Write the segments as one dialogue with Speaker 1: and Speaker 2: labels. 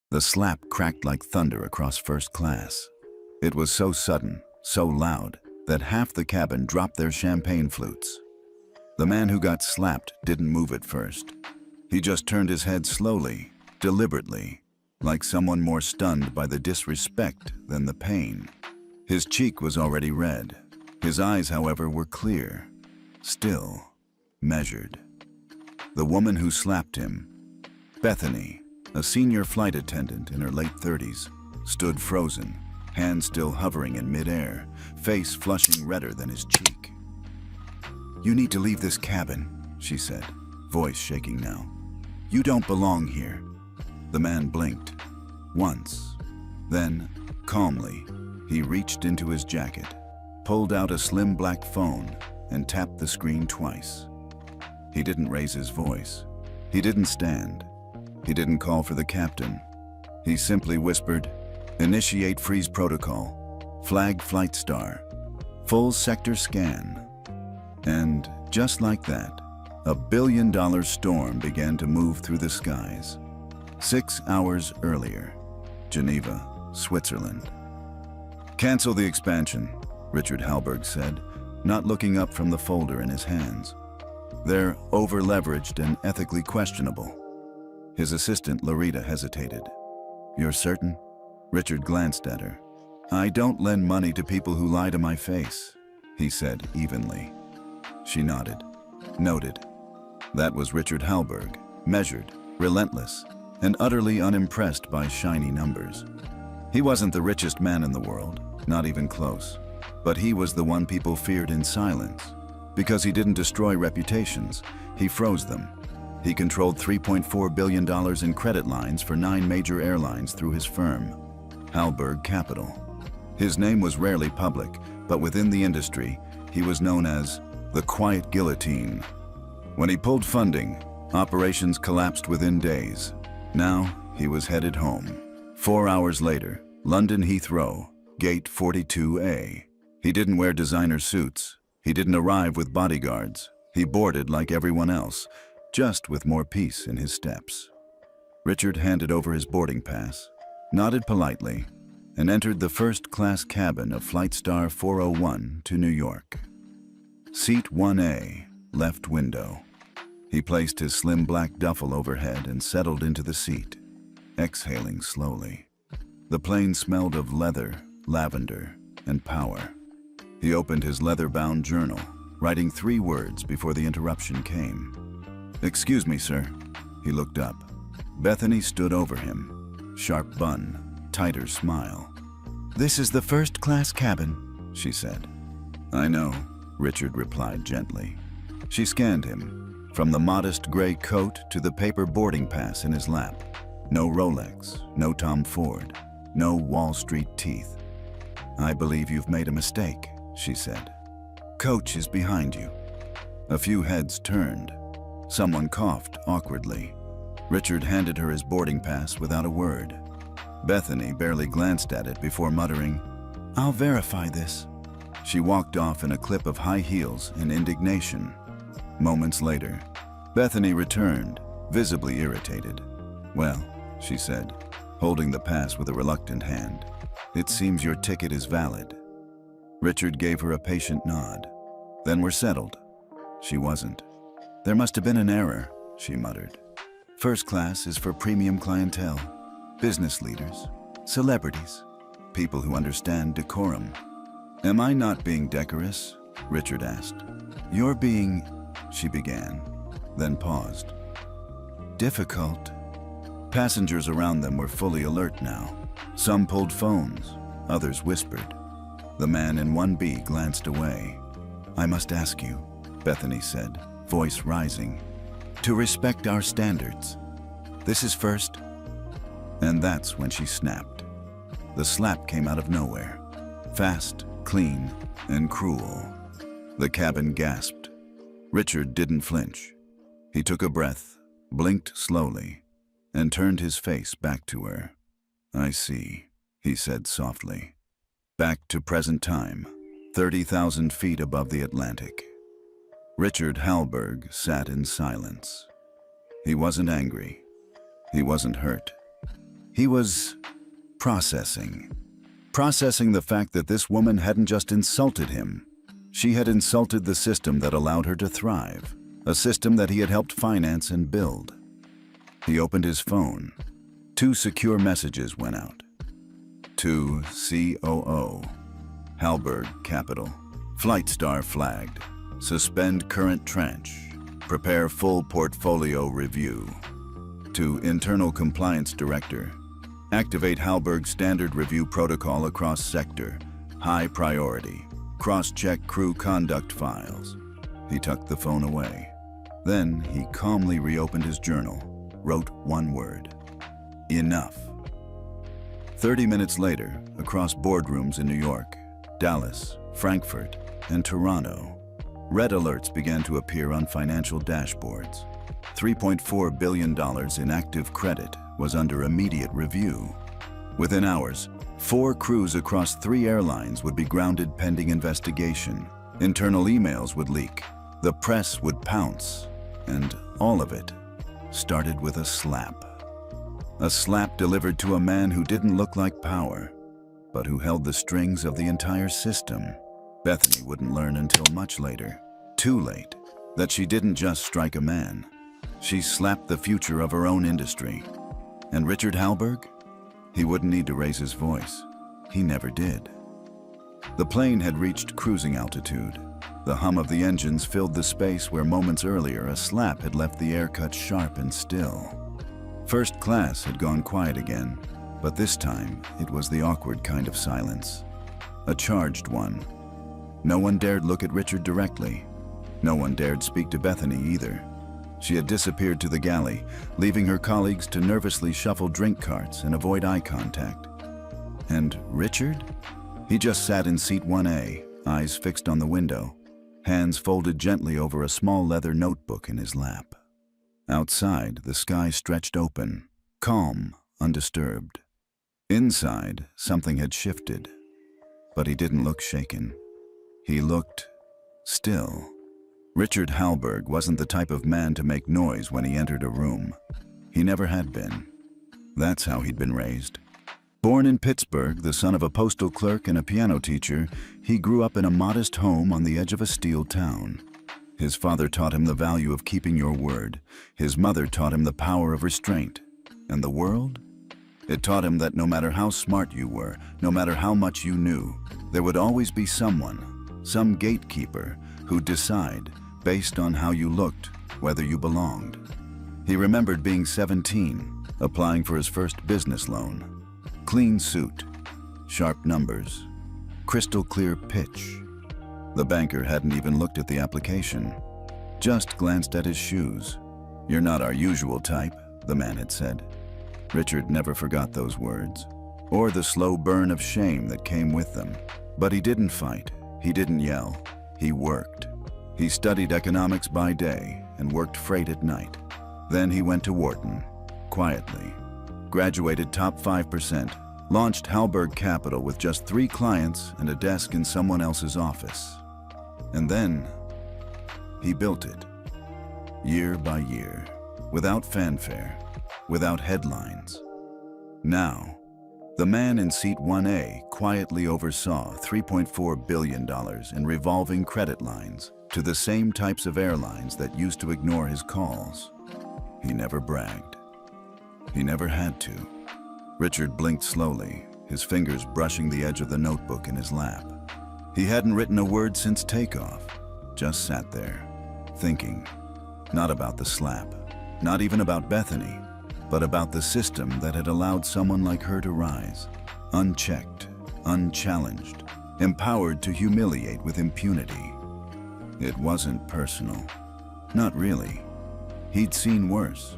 Speaker 1: The slap cracked like thunder across first class. It was so sudden, so loud, that half the cabin dropped their champagne flutes. The man who got slapped didn't move at first. He just turned his head slowly, deliberately, like someone more stunned by the disrespect than the pain. His cheek was already red. His eyes, however, were clear, still, measured. The woman who slapped him, Bethany, a senior flight attendant in her late 30s, stood frozen, hands still hovering in midair, face flushing redder than his cheek. "You need to leave this cabin," she said, voice shaking now. "You don't belong here." The man blinked. Once. Then, calmly, he reached into his jacket, pulled out a slim black phone, and tapped the screen twice. He didn't raise his voice. He didn't stand. He didn't call for the captain. He simply whispered, "Initiate freeze protocol. Flag flight star. Full sector scan." And just like that, a billion-dollar storm began to move through the skies. 6 hours earlier, Geneva, Switzerland. "Cancel the expansion," Richard Hallberg said, not looking up from the folder in his hands. "They're over-leveraged and ethically questionable." His assistant, Larita, hesitated. "You're certain?" Richard glanced at her. "I don't lend money to people who lie to my face," he said evenly. She nodded. Noted. That was Richard Hallberg, measured, relentless, and utterly unimpressed by shiny numbers. He wasn't the richest man in the world, not even close, but he was the one people feared in silence. Because he didn't destroy reputations, he froze them. He controlled $3.4 billion in credit lines for 9 major airlines through his firm, Hallberg Capital. His name was rarely public, but within the industry, he was known as the Quiet Guillotine. When he pulled funding, operations collapsed within days. Now, he was headed home. 4 hours later, London Heathrow, Gate 42A. He didn't wear designer suits. He didn't arrive with bodyguards. He boarded like everyone else, just with more peace in his steps. Richard handed over his boarding pass, nodded politely, and entered the first-class cabin of Flight Star 401 to New York. Seat 1A, left window. He placed his slim black duffel overhead and settled into the seat, exhaling slowly. The plane smelled of leather, lavender, and power. He opened his leather-bound journal, writing 3 words before the interruption came. "Excuse me, sir." He looked up. Bethany stood over him, sharp bun, tighter smile. "This is the first-class cabin," she said. "I know," Richard replied gently. She scanned him, from the modest gray coat to the paper boarding pass in his lap. No Rolex, no Tom Ford, no Wall Street teeth. "I believe you've made a mistake," she said. "Coach is behind you." A few heads turned. Someone coughed awkwardly. Richard handed her his boarding pass without a word. Bethany barely glanced at it before muttering, "I'll verify this." She walked off in a clip of high heels in indignation. Moments later, Bethany returned, visibly irritated. "Well," she said, holding the pass with a reluctant hand, "it seems your ticket is valid." Richard gave her a patient nod. "Then we're settled." She wasn't. "There must have been an error," she muttered. "First class is for premium clientele, business leaders, celebrities, people who understand decorum." "Am I not being decorous?" Richard asked. "You're being," she began, then paused. "Difficult." Passengers around them were fully alert now. Some pulled phones, others whispered. The man in 1B glanced away. "I must ask you," Bethany said, voice rising, "to respect our standards. This is first." And that's when she snapped. The slap came out of nowhere. Fast, clean, and cruel. The cabin gasped. Richard didn't flinch. He took a breath, blinked slowly, and turned his face back to her. "I see," he said softly. Back to present time, 30,000 feet above the Atlantic. Richard Hallberg sat in silence. He wasn't angry. He wasn't hurt. He was processing. Processing the fact that this woman hadn't just insulted him. She had insulted the system that allowed her to thrive, a system that he had helped finance and build. He opened his phone. 2 secure messages went out. To COO. Hallberg Capital. Flight Star flagged. Suspend current tranche. Prepare full portfolio review. To Internal Compliance Director. Activate Hallberg Standard Review Protocol across sector. High priority. Cross-check crew conduct files. He tucked the phone away. Then he calmly reopened his journal, wrote one word. Enough. 30 minutes later, across boardrooms in New York, Dallas, Frankfurt, and Toronto, red alerts began to appear on financial dashboards. $3.4 billion in active credit was under immediate review. Within hours, 4 crews across 3 airlines would be grounded pending investigation. Internal emails would leak. The press would pounce. And all of it started with a slap. A slap delivered to a man who didn't look like power, but who held the strings of the entire system. Bethany wouldn't learn until much later, too late, that she didn't just strike a man. She slapped the future of her own industry. And Richard Hallberg? He wouldn't need to raise his voice. He never did. The plane had reached cruising altitude. The hum of the engines filled the space where moments earlier a slap had left the air cut sharp and still. First class had gone quiet again, but this time it was the awkward kind of silence. A charged one. No one dared look at Richard directly. No one dared speak to Bethany either. She had disappeared to the galley, leaving her colleagues to nervously shuffle drink carts and avoid eye contact. And Richard? He just sat in seat 1A, eyes fixed on the window, hands folded gently over a small leather notebook in his lap. Outside, the sky stretched open, calm, undisturbed. Inside, something had shifted, but he didn't look shaken. He looked still. Richard Hallberg wasn't the type of man to make noise when he entered a room. He never had been. That's how he'd been raised. Born in Pittsburgh, the son of a postal clerk and a piano teacher, he grew up in a modest home on the edge of a steel town. His father taught him the value of keeping your word. His mother taught him the power of restraint. And the world? It taught him that no matter how smart you were, no matter how much you knew, there would always be someone, some gatekeeper, who'd decide, based on how you looked, whether you belonged. He remembered being 17, applying for his first business loan. Clean suit, sharp numbers, crystal clear pitch. The banker hadn't even looked at the application, just glanced at his shoes. "You're not our usual type," the man had said. Richard never forgot those words, or the slow burn of shame that came with them. But he didn't fight, he didn't yell, he worked. He studied economics by day and worked freight at night. Then he went to Wharton, quietly. Graduated top 5%, launched Hallberg Capital with just 3 clients and a desk in someone else's office. And then, he built it. Year by year, without fanfare, without headlines. Now, the man in seat 1A quietly oversaw $3.4 billion in revolving credit lines to the same types of airlines that used to ignore his calls. He never bragged. He never had to. Richard blinked slowly, his fingers brushing the edge of the notebook in his lap. He hadn't written a word since takeoff, just sat there, thinking, not about the slap, not even about Bethany, but about the system that had allowed someone like her to rise, unchecked, unchallenged, empowered to humiliate with impunity. It wasn't personal. Not really. He'd seen worse.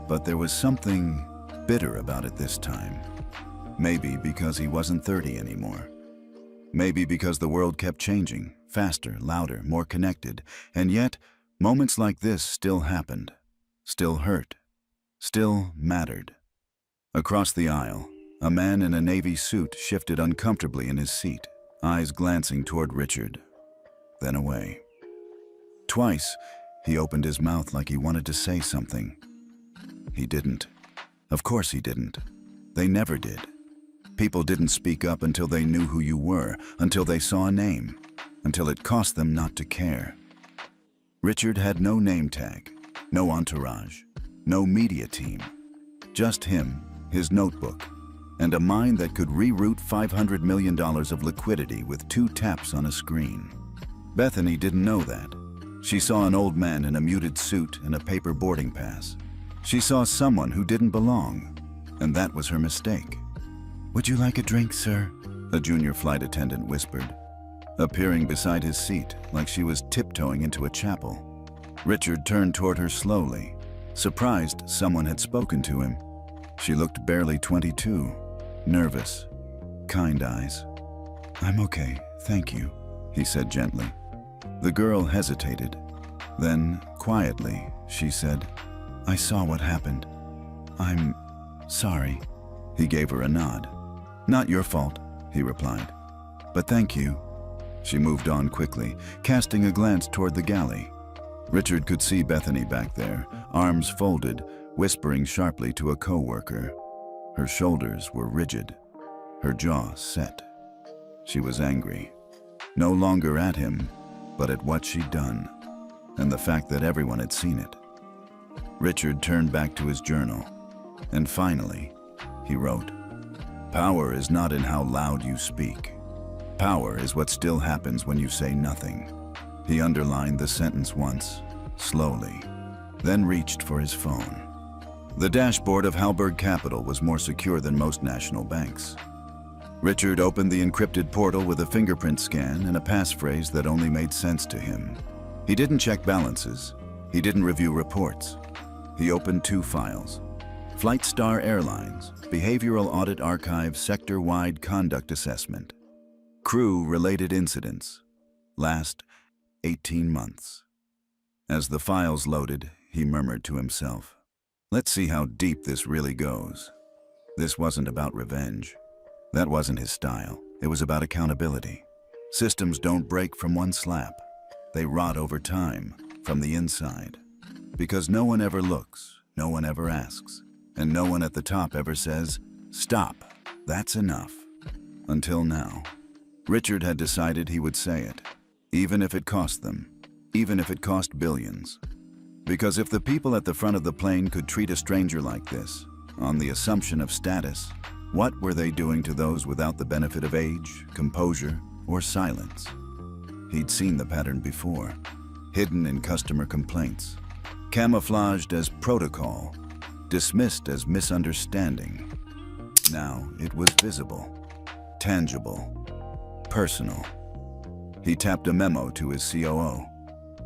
Speaker 1: But there was something bitter about it this time. Maybe because he wasn't 30 anymore. Maybe because the world kept changing, faster, louder, more connected, and yet moments like this still happened, still hurt, still mattered. Across the aisle, a man in a navy suit shifted uncomfortably in his seat, eyes glancing toward Richard, then away. Twice, he opened his mouth like he wanted to say something. He didn't. Of course he didn't. They never did. People didn't speak up until they knew who you were, until they saw a name, until it cost them not to care. Richard had no name tag, no entourage, no media team. Just him, his notebook, and a mind that could reroute $500 million of liquidity with 2 taps on a screen. Bethany didn't know that. She saw an old man in a muted suit and a paper boarding pass. She saw someone who didn't belong, and that was her mistake. "Would you like a drink, sir?" a junior flight attendant whispered, appearing beside his seat like she was tiptoeing into a chapel. Richard turned toward her slowly, surprised someone had spoken to him. She looked barely 22, nervous, kind eyes. "I'm okay, thank you," he said gently. The girl hesitated. Then, quietly, she said, "I saw what happened. I'm sorry." He gave her a nod. "Not your fault," he replied. "But thank you." She moved on quickly, casting a glance toward the galley. Richard could see Bethany back there, arms folded, whispering sharply to a co-worker. Her shoulders were rigid, her jaw set. She was angry, no longer at him, but at what she'd done, and the fact that everyone had seen it. Richard turned back to his journal, and finally, he wrote, "Power is not in how loud you speak. Power is what still happens when you say nothing." He underlined the sentence once, slowly, then reached for his phone. The dashboard of Halberg Capital was more secure than most national banks. Richard opened the encrypted portal with a fingerprint scan and a passphrase that only made sense to him. He didn't check balances. He didn't review reports. He opened 2 files. Flightstar Airlines, Behavioral Audit Archive Sector-Wide Conduct Assessment. Crew-related incidents. Last 18 months. As the files loaded, he murmured to himself, "Let's see how deep this really goes." This wasn't about revenge. That wasn't his style. It was about accountability. Systems don't break from one slap. They rot over time, from the inside. Because no one ever looks, no one ever asks, and no one at the top ever says, "Stop, that's enough." Until now. Richard had decided he would say it, even if it cost them, even if it cost billions. Because if the people at the front of the plane could treat a stranger like this, on the assumption of status, what were they doing to those without the benefit of age, composure, or silence? He'd seen the pattern before, hidden in customer complaints, camouflaged as protocol, dismissed as misunderstanding. Now it was visible, tangible, personal. He tapped a memo to his COO.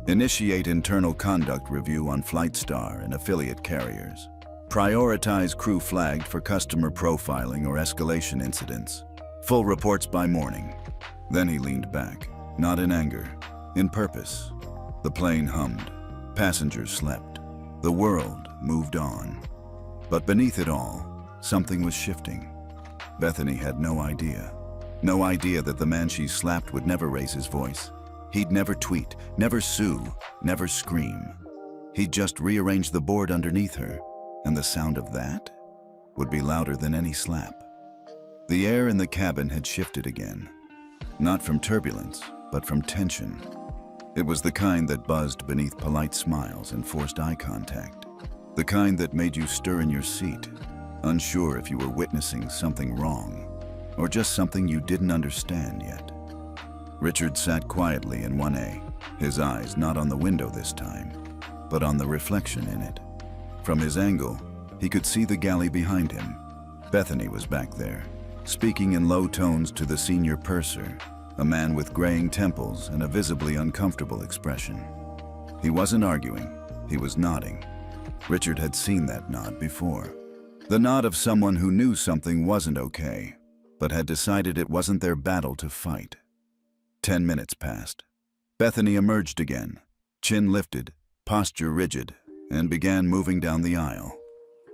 Speaker 1: Initiate internal conduct review on Flightstar and affiliate carriers. Prioritize crew flagged for customer profiling or escalation incidents. Full reports by morning. Then he leaned back, not in anger, in purpose. The plane hummed. Passengers slept. The world moved on. But beneath it all, something was shifting. Bethany had no idea. No idea that the man she slapped would never raise his voice. He'd never tweet, never sue, never scream. He'd just rearrange the board underneath her, and the sound of that would be louder than any slap. The air in the cabin had shifted again. Not from turbulence, but from tension. It was the kind that buzzed beneath polite smiles and forced eye contact. The kind that made you stir in your seat, unsure if you were witnessing something wrong, or just something you didn't understand yet. Richard sat quietly in 1A, his eyes not on the window this time, but on the reflection in it. From his angle, he could see the galley behind him. Bethany was back there, speaking in low tones to the senior purser, a man with graying temples and a visibly uncomfortable expression. He wasn't arguing, he was nodding. Richard had seen that nod before. The nod of someone who knew something wasn't okay, but had decided it wasn't their battle to fight. 10 minutes passed. Bethany emerged again, chin lifted, posture rigid, and began moving down the aisle.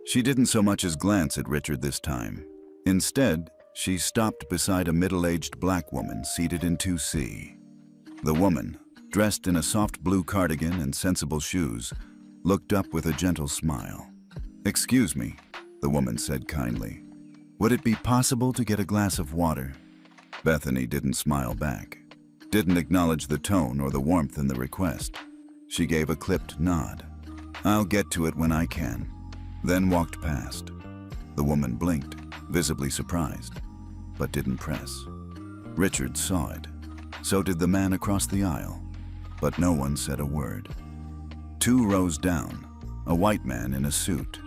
Speaker 1: She didn't so much as glance at Richard this time. Instead, she stopped beside a middle-aged black woman seated in 2C. The woman, dressed in a soft blue cardigan and sensible shoes, looked up with a gentle smile. "Excuse me," the woman said kindly. Would it be possible to get a glass of water? Bethany didn't smile back, didn't acknowledge the tone or the warmth in the request. She gave a clipped nod. I'll get to it when I can, then walked past. The woman blinked, visibly surprised, but didn't press. Richard saw it. So did the man across the aisle, but no one said a word. 2 rows down, a white man in a suit,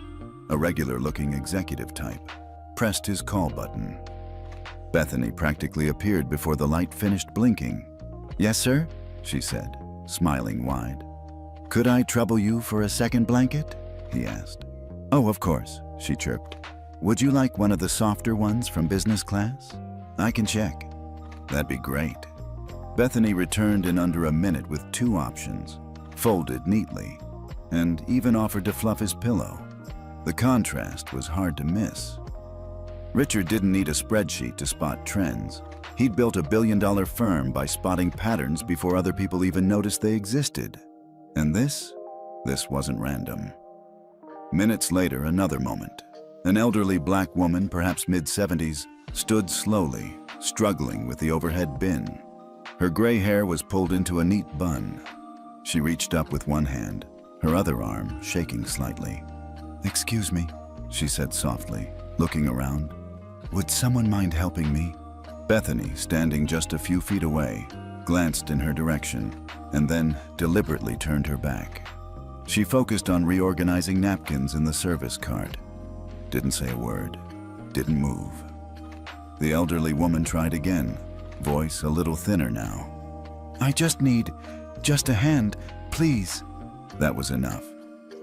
Speaker 1: a regular-looking executive type, pressed his call button. Bethany practically appeared before the light finished blinking. "Yes, sir?" she said, smiling wide. "Could I trouble you for a second blanket?" he asked. "Oh, of course," she chirped. "Would you like one of the softer ones from business class? I can check." "That'd be great." Bethany returned in under a minute with 2 options, folded neatly, and even offered to fluff his pillow. The contrast was hard to miss. Richard didn't need a spreadsheet to spot trends. He'd built a billion-dollar firm by spotting patterns before other people even noticed they existed. And this wasn't random. Minutes later, another moment. An elderly black woman, perhaps mid-70s, stood slowly, struggling with the overhead bin. Her gray hair was pulled into a neat bun. She reached up with one hand, her other arm shaking slightly. "Excuse me," she said softly, looking around. "Would someone mind helping me?" Bethany, standing just a few feet away, glanced in her direction and then deliberately turned her back. She focused on reorganizing napkins in the service cart. Didn't say a word, didn't move. The elderly woman tried again, voice a little thinner now. "I just need a hand, please." That was enough.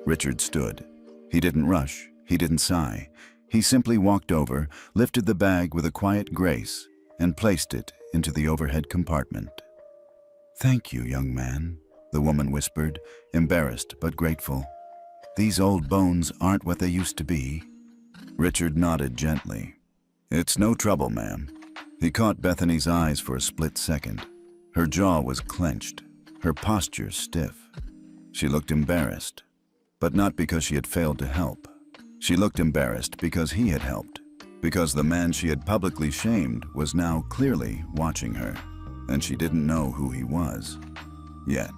Speaker 1: Richard stood. He didn't rush, he didn't sigh. He simply walked over, lifted the bag with a quiet grace, and placed it into the overhead compartment. "Thank you, young man," the woman whispered, embarrassed but grateful. "These old bones aren't what they used to be." Richard nodded gently. "It's no trouble, ma'am." He caught Bethany's eyes for a split second. Her jaw was clenched, her posture stiff. She looked embarrassed, but not because she had failed to help. She looked embarrassed because he had helped, because the man she had publicly shamed was now clearly watching her, and she didn't know who he was. Yet.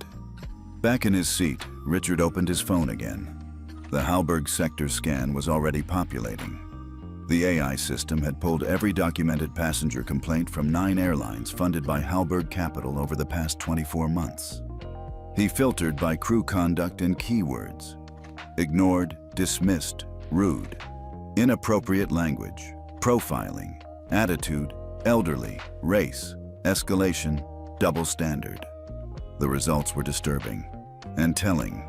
Speaker 1: Back in his seat, Richard opened his phone again. The Halberg sector scan was already populating. The AI system had pulled every documented passenger complaint from 9 airlines funded by Halberg Capital over the past 24 months. He filtered by crew conduct and keywords. Ignored, dismissed, rude, inappropriate language, profiling, attitude, elderly, race, escalation, double standard. The results were disturbing and telling.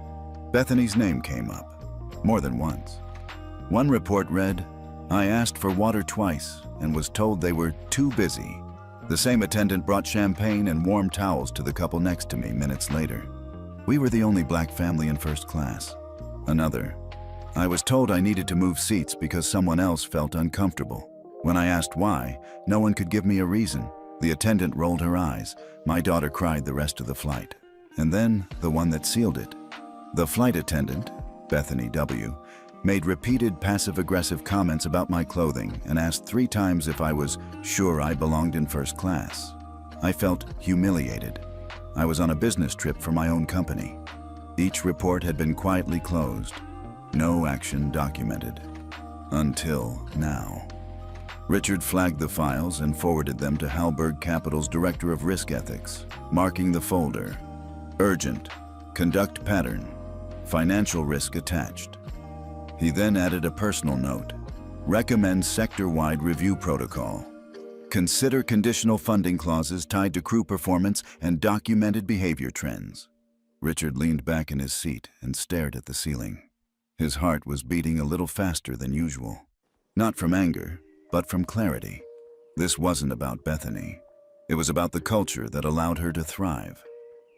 Speaker 1: Bethany's name came up, more than once. One report read, "I asked for water twice and was told they were too busy." The same attendant brought champagne and warm towels to the couple next to me minutes later. "We were the only black family in first class." Another, "I was told I needed to move seats because someone else felt uncomfortable. When I asked why, no one could give me a reason. The attendant rolled her eyes. My daughter cried the rest of the flight." And then the one that sealed it. The flight attendant, Bethany W., made repeated passive-aggressive comments about my clothing and asked 3 times if I was sure I belonged in first class. I felt humiliated. I was on a business trip for my own company. Each report had been quietly closed. No action documented. Until now. Richard flagged the files and forwarded them to Halberg Capital's Director of Risk Ethics, marking the folder. Urgent. Conduct pattern. Financial risk attached. He then added a personal note. Recommend sector-wide review protocol. Consider conditional funding clauses tied to crew performance and documented behavior trends. Richard leaned back in his seat and stared at the ceiling. His heart was beating a little faster than usual. Not from anger, but from clarity. This wasn't about Bethany. It was about the culture that allowed her to thrive.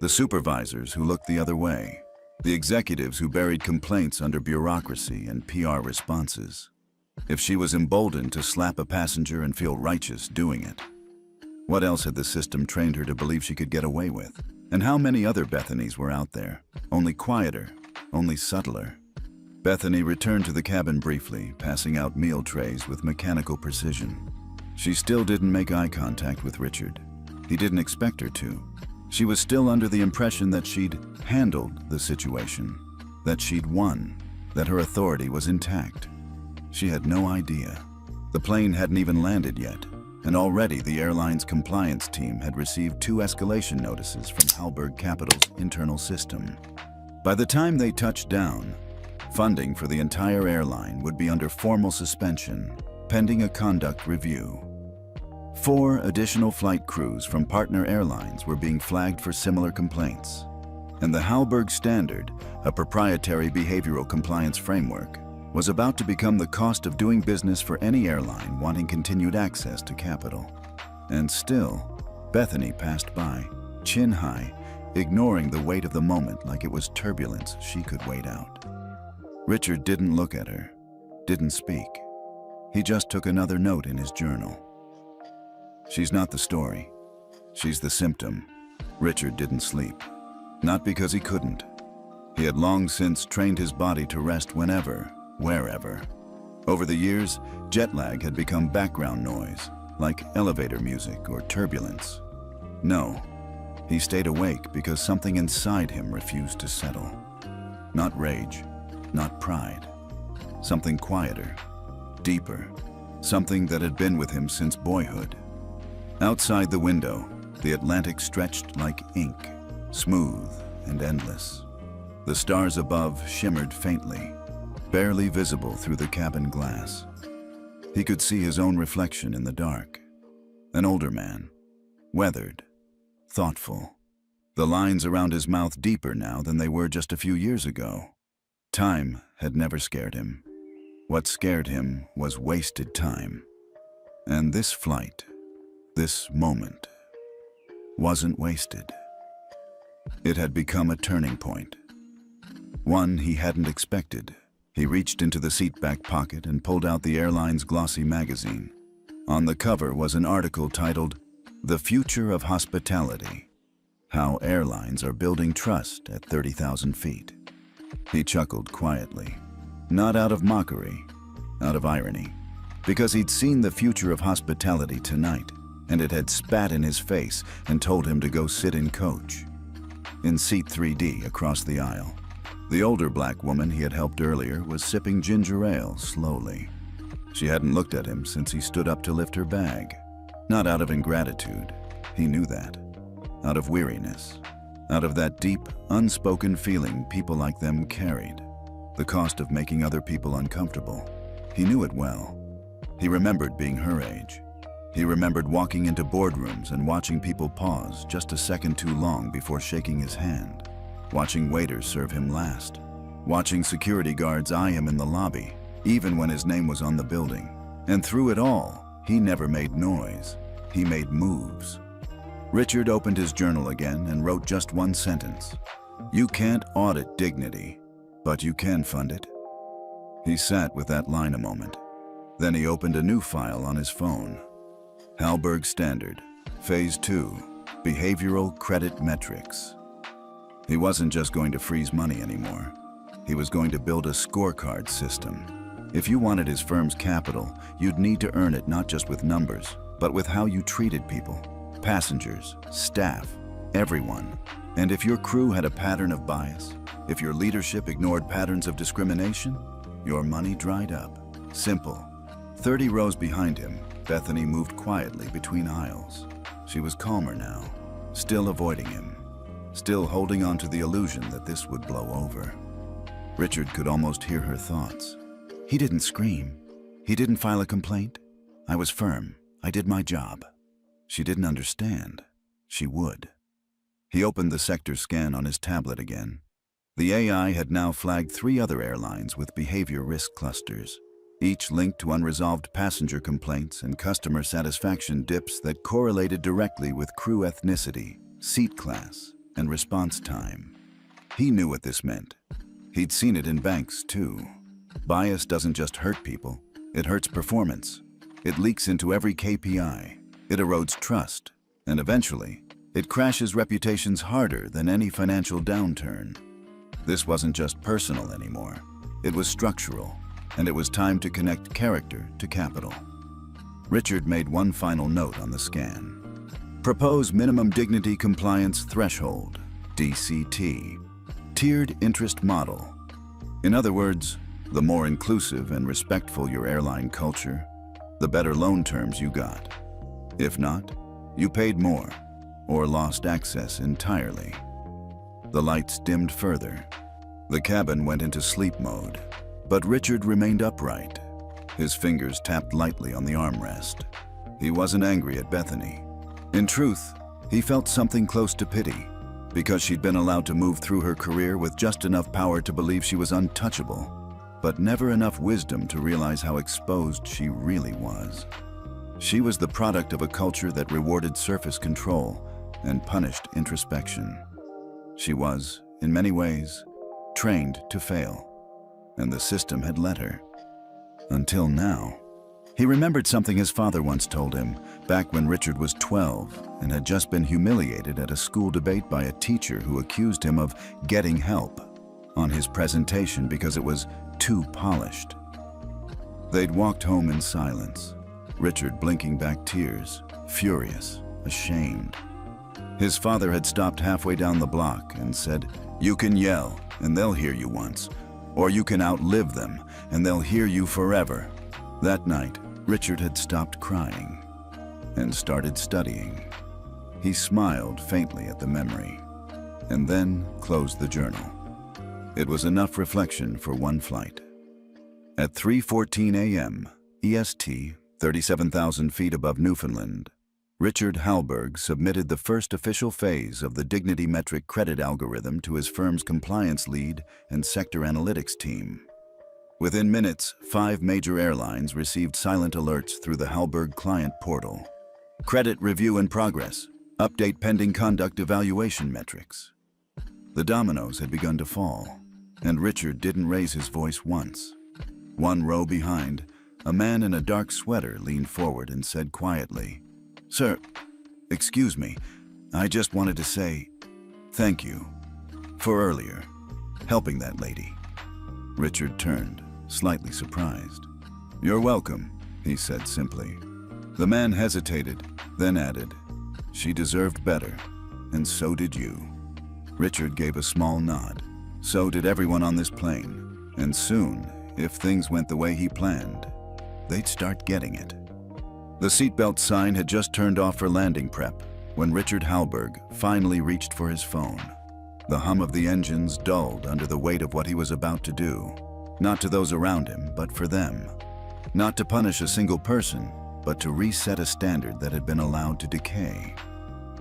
Speaker 1: The supervisors who looked the other way. The executives who buried complaints under bureaucracy and PR responses. If she was emboldened to slap a passenger and feel righteous doing it, what else had the system trained her to believe she could get away with? And how many other Bethanys were out there, only quieter, only subtler? Bethany returned to the cabin briefly, passing out meal trays with mechanical precision. She still didn't make eye contact with Richard. He didn't expect her to. She was still under the impression that she'd handled the situation, that she'd won, that her authority was intact. She had no idea. The plane hadn't even landed yet, and already the airline's compliance team had received 2 escalation notices from Hallberg Capital's internal system. By the time they touched down, funding for the entire airline would be under formal suspension, pending a conduct review. 4 additional flight crews from partner airlines were being flagged for similar complaints. And the Hallberg Standard, a proprietary behavioral compliance framework, was about to become the cost of doing business for any airline wanting continued access to capital. And still, Bethany passed by, chin high, ignoring the weight of the moment like it was turbulence she could wait out. Richard didn't look at her, didn't speak. He just took another note in his journal. She's not the story. She's the symptom. Richard didn't sleep. Not because he couldn't. He had long since trained his body to rest whenever, wherever. Over the years, jet lag had become background noise, like elevator music or turbulence. No, he stayed awake because something inside him refused to settle. Not rage, not pride. Something quieter, deeper, something that had been with him since boyhood. Outside the window, the Atlantic stretched like ink, smooth and endless. The stars above shimmered faintly, barely visible through the cabin glass. He could see his own reflection in the dark. An older man, weathered, thoughtful. The lines around his mouth deeper now than they were just a few years ago. Time had never scared him. What scared him was wasted time. And this flight, this moment, wasn't wasted. It had become a turning point. One he hadn't expected. He reached into the seatback pocket and pulled out the airline's glossy magazine. On the cover was an article titled, "The Future of Hospitality: How Airlines Are Building Trust at 30,000 Feet." He chuckled quietly, not out of mockery, out of irony, because he'd seen the future of hospitality tonight, and it had spat in his face and told him to go sit in coach. In seat 3D across the aisle, the older black woman he had helped earlier was sipping ginger ale slowly. She hadn't looked at him since he stood up to lift her bag. Not out of ingratitude, he knew that. Out of weariness. Out of that deep, unspoken feeling people like them carried. The cost of making other people uncomfortable. He knew it well. He remembered being her age. He remembered walking into boardrooms and watching people pause just a second too long before shaking his hand. Watching waiters serve him last. Watching security guards eye him in the lobby, even when his name was on the building. And through it all, he never made noise. He made moves. Richard opened his journal again and wrote just one sentence. "You can't audit dignity, but you can fund it." He sat with that line a moment. Then he opened a new file on his phone. Hallberg Standard, Phase 2, Behavioral Credit Metrics. He wasn't just going to freeze money anymore. He was going to build a scorecard system. If you wanted his firm's capital, you'd need to earn it not just with numbers, but with how you treated people, passengers, staff, everyone. And if your crew had a pattern of bias, if your leadership ignored patterns of discrimination, your money dried up. Simple. 30 rows behind him, Bethany moved quietly between aisles. She was calmer now, still avoiding him, still holding on to the illusion that this would blow over. Richard could almost hear her thoughts. He didn't scream. He didn't file a complaint. I was firm. I did my job. She didn't understand. She would. He opened the sector scan on his tablet again. The AI had now flagged 3 other airlines with behavior risk clusters, each linked to unresolved passenger complaints and customer satisfaction dips that correlated directly with crew ethnicity, seat class, and response time. He knew what this meant. He'd seen it in banks, too. Bias doesn't just hurt people, it hurts performance. It leaks into every KPI. It erodes trust. And eventually, it crashes reputations harder than any financial downturn. This wasn't just personal anymore. It was structural, and it was time to connect character to capital. Richard made one final note on the scan. Propose Minimum Dignity Compliance Threshold, DCT, Tiered Interest Model. In other words, the more inclusive and respectful your airline culture, the better loan terms you got. If not, you paid more or lost access entirely. The lights dimmed further. The cabin went into sleep mode, but Richard remained upright. His fingers tapped lightly on the armrest. He wasn't angry at Bethany. In truth, he felt something close to pity, because she'd been allowed to move through her career with just enough power to believe she was untouchable, but never enough wisdom to realize how exposed she really was. She was the product of a culture that rewarded surface control and punished introspection. She was, in many ways, trained to fail, and the system had let her. Until now. He remembered something his father once told him, back when Richard was 12 and had just been humiliated at a school debate by a teacher who accused him of getting help on his presentation because it was too polished. They'd walked home in silence, Richard blinking back tears, furious, ashamed. His father had stopped halfway down the block and said, "You can yell, and they'll hear you once. Or you can outlive them, and they'll hear you forever." That night, Richard had stopped crying and started studying. He smiled faintly at the memory, and then closed the journal. It was enough reflection for one flight. At 3:14 a.m., EST, 37,000 feet above Newfoundland, Richard Hallberg submitted the first official phase of the Dignity Metric credit algorithm to his firm's compliance lead and sector analytics team. Within minutes, 5 major airlines received silent alerts through the Hallberg client portal. Credit review in progress. Update pending conduct evaluation metrics. The dominoes had begun to fall, and Richard didn't raise his voice once. One row behind, a man in a dark sweater leaned forward and said quietly, "Sir, excuse me, I just wanted to say thank you for earlier, helping that lady." Richard turned, slightly surprised. "You're welcome," he said simply. The man hesitated, then added, "She deserved better, and so did you." Richard gave a small nod. So did everyone on this plane, and soon, if things went the way he planned, they'd start getting it. The seatbelt sign had just turned off for landing prep when Richard Hallberg finally reached for his phone. The hum of the engines dulled under the weight of what he was about to do. Not to those around him, but for them. Not to punish a single person, but to reset a standard that had been allowed to decay.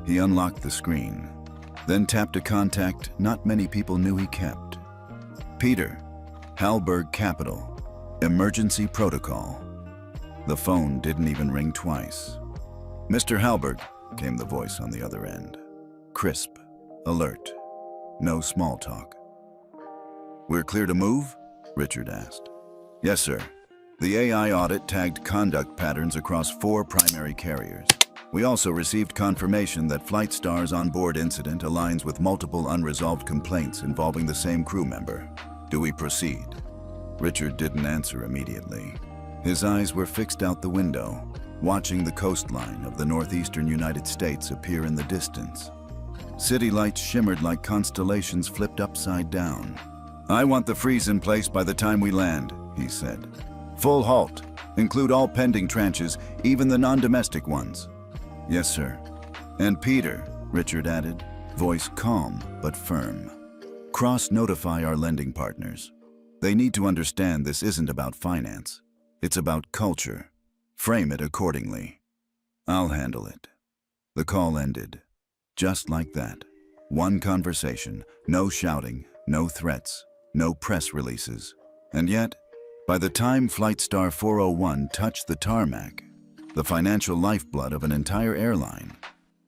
Speaker 1: He unlocked the screen, then tapped a contact not many people knew he kept. "Peter, Hallberg Capital, Emergency Protocol." The phone didn't even ring twice. "Mr. Hallberg," came the voice on the other end. Crisp, alert, no small talk. "We're clear to move?" Richard asked. "Yes, sir. The AI audit tagged conduct patterns across 4 primary carriers. We also received confirmation that Flightstar's onboard incident aligns with multiple unresolved complaints involving the same crew member. Do we proceed?" Richard didn't answer immediately. His eyes were fixed out the window, watching the coastline of the northeastern United States appear in the distance. City lights shimmered like constellations flipped upside down. "I want the freeze in place by the time we land," he said. "Full halt. Include all pending tranches, even the non-domestic ones." "Yes, sir." "And Peter," Richard added, voice calm but firm. "Cross-notify our lending partners. They need to understand this isn't about finance. It's about culture. Frame it accordingly." "I'll handle it." The call ended. Just like that. One conversation, no shouting, no threats, no press releases. And yet, by the time Flightstar 401 touched the tarmac, the financial lifeblood of an entire airline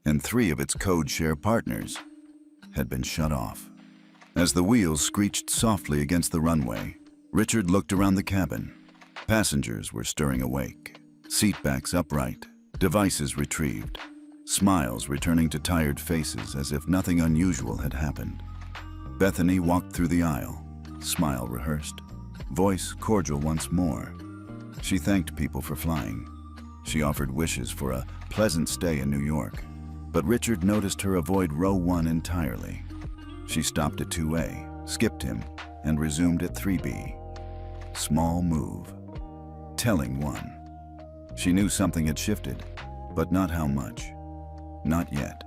Speaker 1: and 3 of its code-share partners had been shut off. As the wheels screeched softly against the runway, Richard looked around the cabin. Passengers were stirring awake, seatbacks upright, devices retrieved, smiles returning to tired faces as if nothing unusual had happened. Bethany walked through the aisle, smile rehearsed. voice cordial once more. She thanked people for flying. She offered wishes for a pleasant stay in New York. But Richard noticed her avoid row 1 entirely. She stopped at 2A, skipped him, and resumed at 3B. Small move. Telling one. She knew something had shifted, but not how much. Not yet.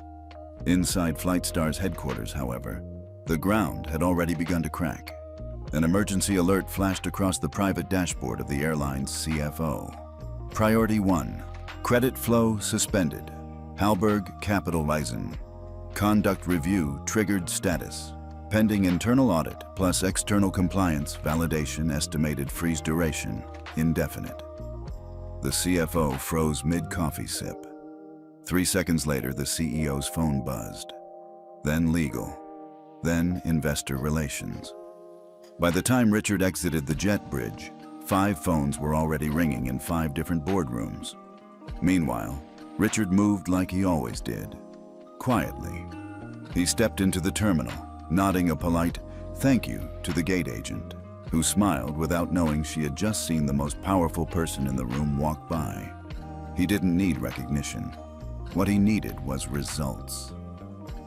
Speaker 1: Inside Flightstar's headquarters, however, the ground had already begun to crack. An emergency alert flashed across the private dashboard of the airline's CFO. Priority 1. Credit flow suspended. Hallberg Capital Reisen. Conduct review triggered status. Pending internal audit plus external compliance validation estimated freeze duration indefinite. The CFO froze mid-coffee sip. 3 seconds later, the CEO's phone buzzed. Then legal. Then investor relations. By the time Richard exited the jet bridge, 5 phones were already ringing in 5 different boardrooms. Meanwhile, Richard moved like he always did, quietly. He stepped into the terminal, nodding a polite thank you to the gate agent, who smiled without knowing she had just seen the most powerful person in the room walk by. He didn't need recognition. What he needed was results.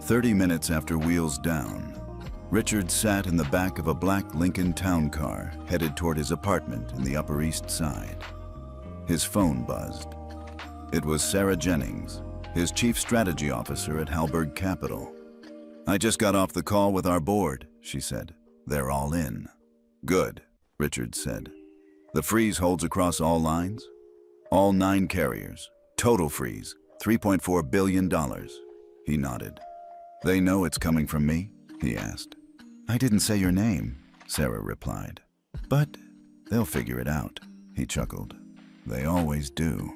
Speaker 1: 30 minutes after wheels down, Richard sat in the back of a black Lincoln town car headed toward his apartment in the Upper East Side. His phone buzzed. It was Sarah Jennings, his chief strategy officer at Hallberg Capital. "I just got off the call with our board," she said. "They're all in." "Good," Richard said. "The freeze holds across all lines?" "All 9 carriers. Total freeze, $3.4 billion. He nodded. "They know it's coming from me?" he asked. "I didn't say your name," Sarah replied. "But they'll figure it out," he chuckled. "They always do."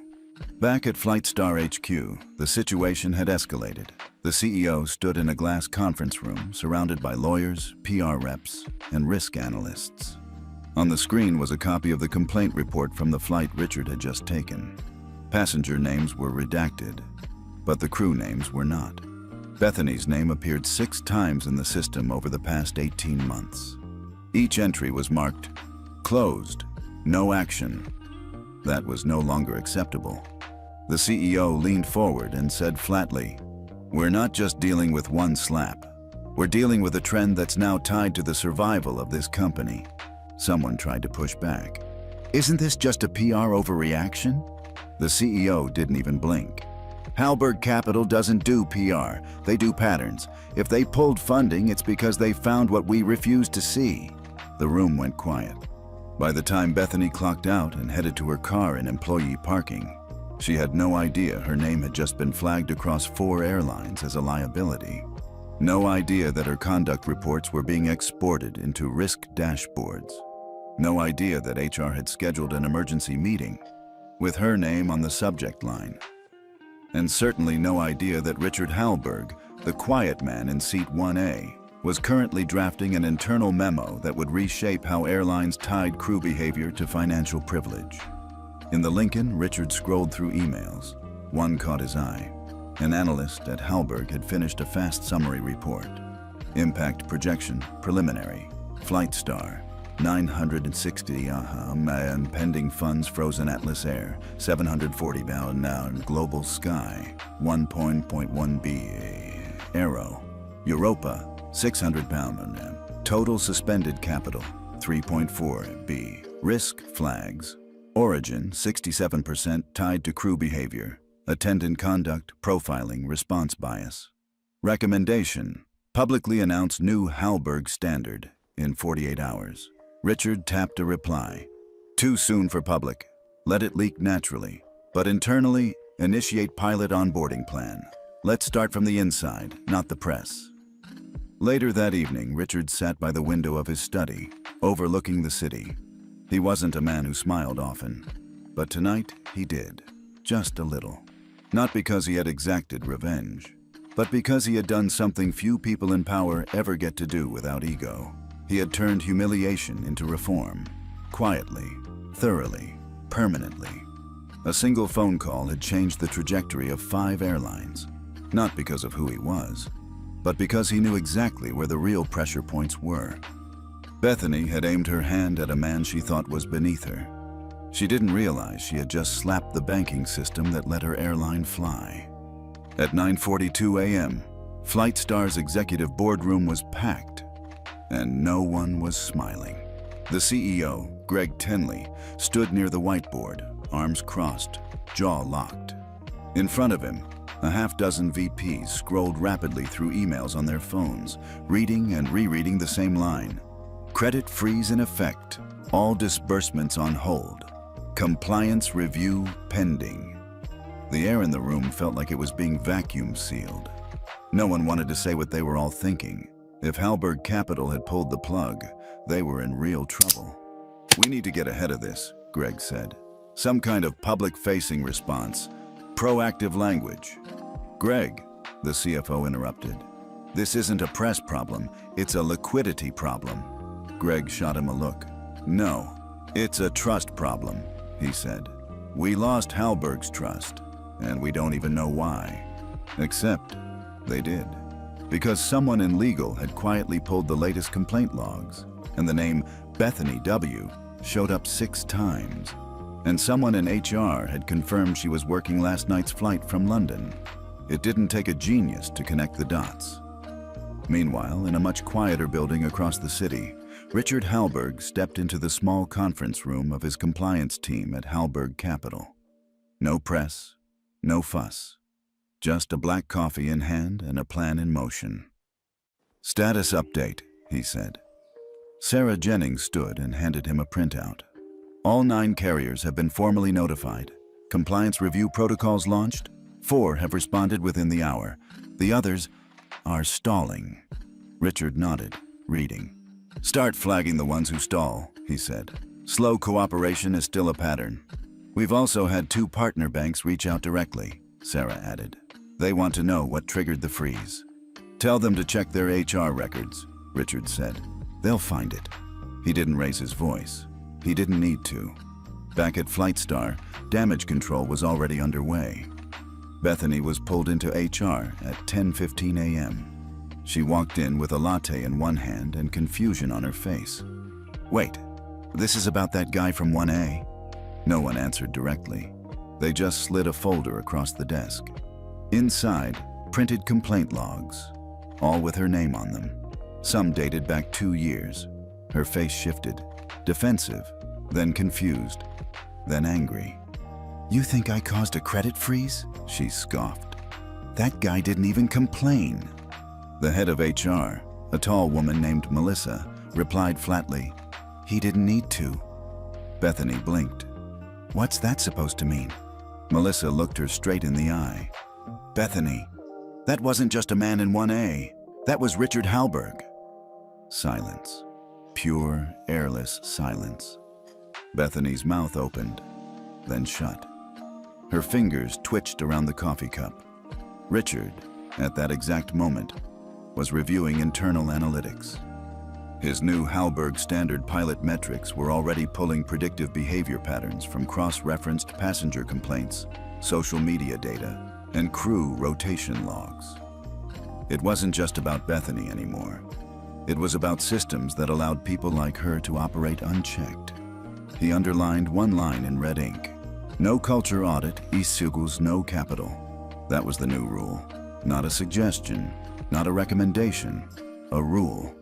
Speaker 1: Back at Flightstar HQ, the situation had escalated. The CEO stood in a glass conference room surrounded by lawyers, PR reps, and risk analysts. On the screen was a copy of the complaint report from the flight Richard had just taken. Passenger names were redacted, but the crew names were not. Bethany's name appeared 6 times in the system over the past 18 months. Each entry was marked, "Closed, no action." That was no longer acceptable. The CEO leaned forward and said flatly, "We're not just dealing with one slap. We're dealing with a trend that's now tied to the survival of this company." Someone tried to push back. "Isn't this just a PR overreaction?" The CEO didn't even blink. "Hallberg Capital doesn't do PR, they do patterns. If they pulled funding, it's because they found what we refused to see." The room went quiet. By the time Bethany clocked out and headed to her car in employee parking, she had no idea her name had just been flagged across 4 airlines as a liability. No idea that her conduct reports were being exported into risk dashboards. No idea that HR had scheduled an emergency meeting with her name on the subject line. And certainly no idea that Richard Hallberg, the quiet man in seat 1A, was currently drafting an internal memo that would reshape how airlines tied crew behavior to financial privilege. In the Lincoln, Richard scrolled through emails. One caught his eye. An analyst at Hallberg had finished a fast summary report. Impact projection, preliminary. Flightstar, 960 and pending funds frozen Atlas Air, 740 bound now Global Sky, 1.1 B. Aero, Europa, 600 pound total suspended capital, 3.4 B. Risk flags. Origin, 67% tied to crew behavior. Attendant conduct, profiling, response bias. Recommendation, publicly announce new Hallberg standard in 48 hours. Richard tapped a reply. Too soon for public. Let it leak naturally. But internally, initiate pilot onboarding plan. Let's start from the inside, not the press. Later that evening, Richard sat by the window of his study, overlooking the city. He wasn't a man who smiled often, but tonight he did, just a little. Not because he had exacted revenge, but because he had done something few people in power ever get to do without ego. He had turned humiliation into reform, quietly, thoroughly, permanently. A single phone call had changed the trajectory of 5 airlines, not because of who he was, but because he knew exactly where the real pressure points were. Bethany had aimed her hand at a man she thought was beneath her. She didn't realize she had just slapped the banking system that let her airline fly. At 9:42 a.m., Flightstar's executive boardroom was packed, and no one was smiling. The CEO, Greg Tenley, stood near the whiteboard, arms crossed, jaw locked. In front of him, a half-dozen VPs scrolled rapidly through emails on their phones, reading and rereading the same line. Credit freeze in effect. All disbursements on hold. Compliance review pending. The air in the room felt like it was being vacuum sealed. No one wanted to say what they were all thinking. If Halberg Capital had pulled the plug, they were in real trouble. We need to get ahead of this, Greg said. Some kind of public-facing response. Proactive language. Greg, the CFO interrupted. This isn't a press problem, it's a liquidity problem. Greg shot him a look. No, it's a trust problem, he said. We lost Halberg's trust, and we don't even know why. Except they did. Because someone in legal had quietly pulled the latest complaint logs, and the name Bethany W. showed up 6 times. And someone in HR had confirmed she was working last night's flight from London. It didn't take a genius to connect the dots. Meanwhile, in a much quieter building across the city, Richard Halberg stepped into the small conference room of his compliance team at Halberg Capital. No press, no fuss. Just a black coffee in hand and a plan in motion. Status update, he said. Sarah Jennings stood and handed him a printout. All 9 carriers have been formally notified. Compliance review protocols launched. 4 have responded within the hour. The others are stalling. Richard nodded, reading. Start flagging the ones who stall, he said. Slow cooperation is still a pattern. We've also had 2 partner banks reach out directly, Sarah added. They want to know what triggered the freeze. Tell them to check their HR records, Richard said. They'll find it. He didn't raise his voice. He didn't need to. Back at Flightstar, damage control was already underway. Bethany was pulled into HR at 10:15 a.m. She walked in with a latte in one hand and confusion on her face. Wait, this is about that guy from 1A? No one answered directly. They just slid a folder across the desk. Inside, printed complaint logs, all with her name on them. Some dated back 2 years. Her face shifted, defensive, then confused, then angry. You think I caused a credit freeze? She scoffed. That guy didn't even complain. The head of HR, a tall woman named Melissa, replied flatly, He didn't need to. Bethany blinked. What's that supposed to mean? Melissa looked her straight in the eye. Bethany, that wasn't just a man in 1A. That was Richard Halberg. Silence. Pure, airless silence. Bethany's mouth opened, then shut. Her fingers twitched around the coffee cup. Richard, at that exact moment, was reviewing internal analytics. His new Halberg standard pilot metrics were already pulling predictive behavior patterns from cross-referenced passenger complaints, social media data, and crew rotation logs. It wasn't just about Bethany anymore. It was about systems that allowed people like her to operate unchecked. He underlined one line in red ink. No culture audit equals no capital. That was the new rule. Not a suggestion, not a recommendation, a rule.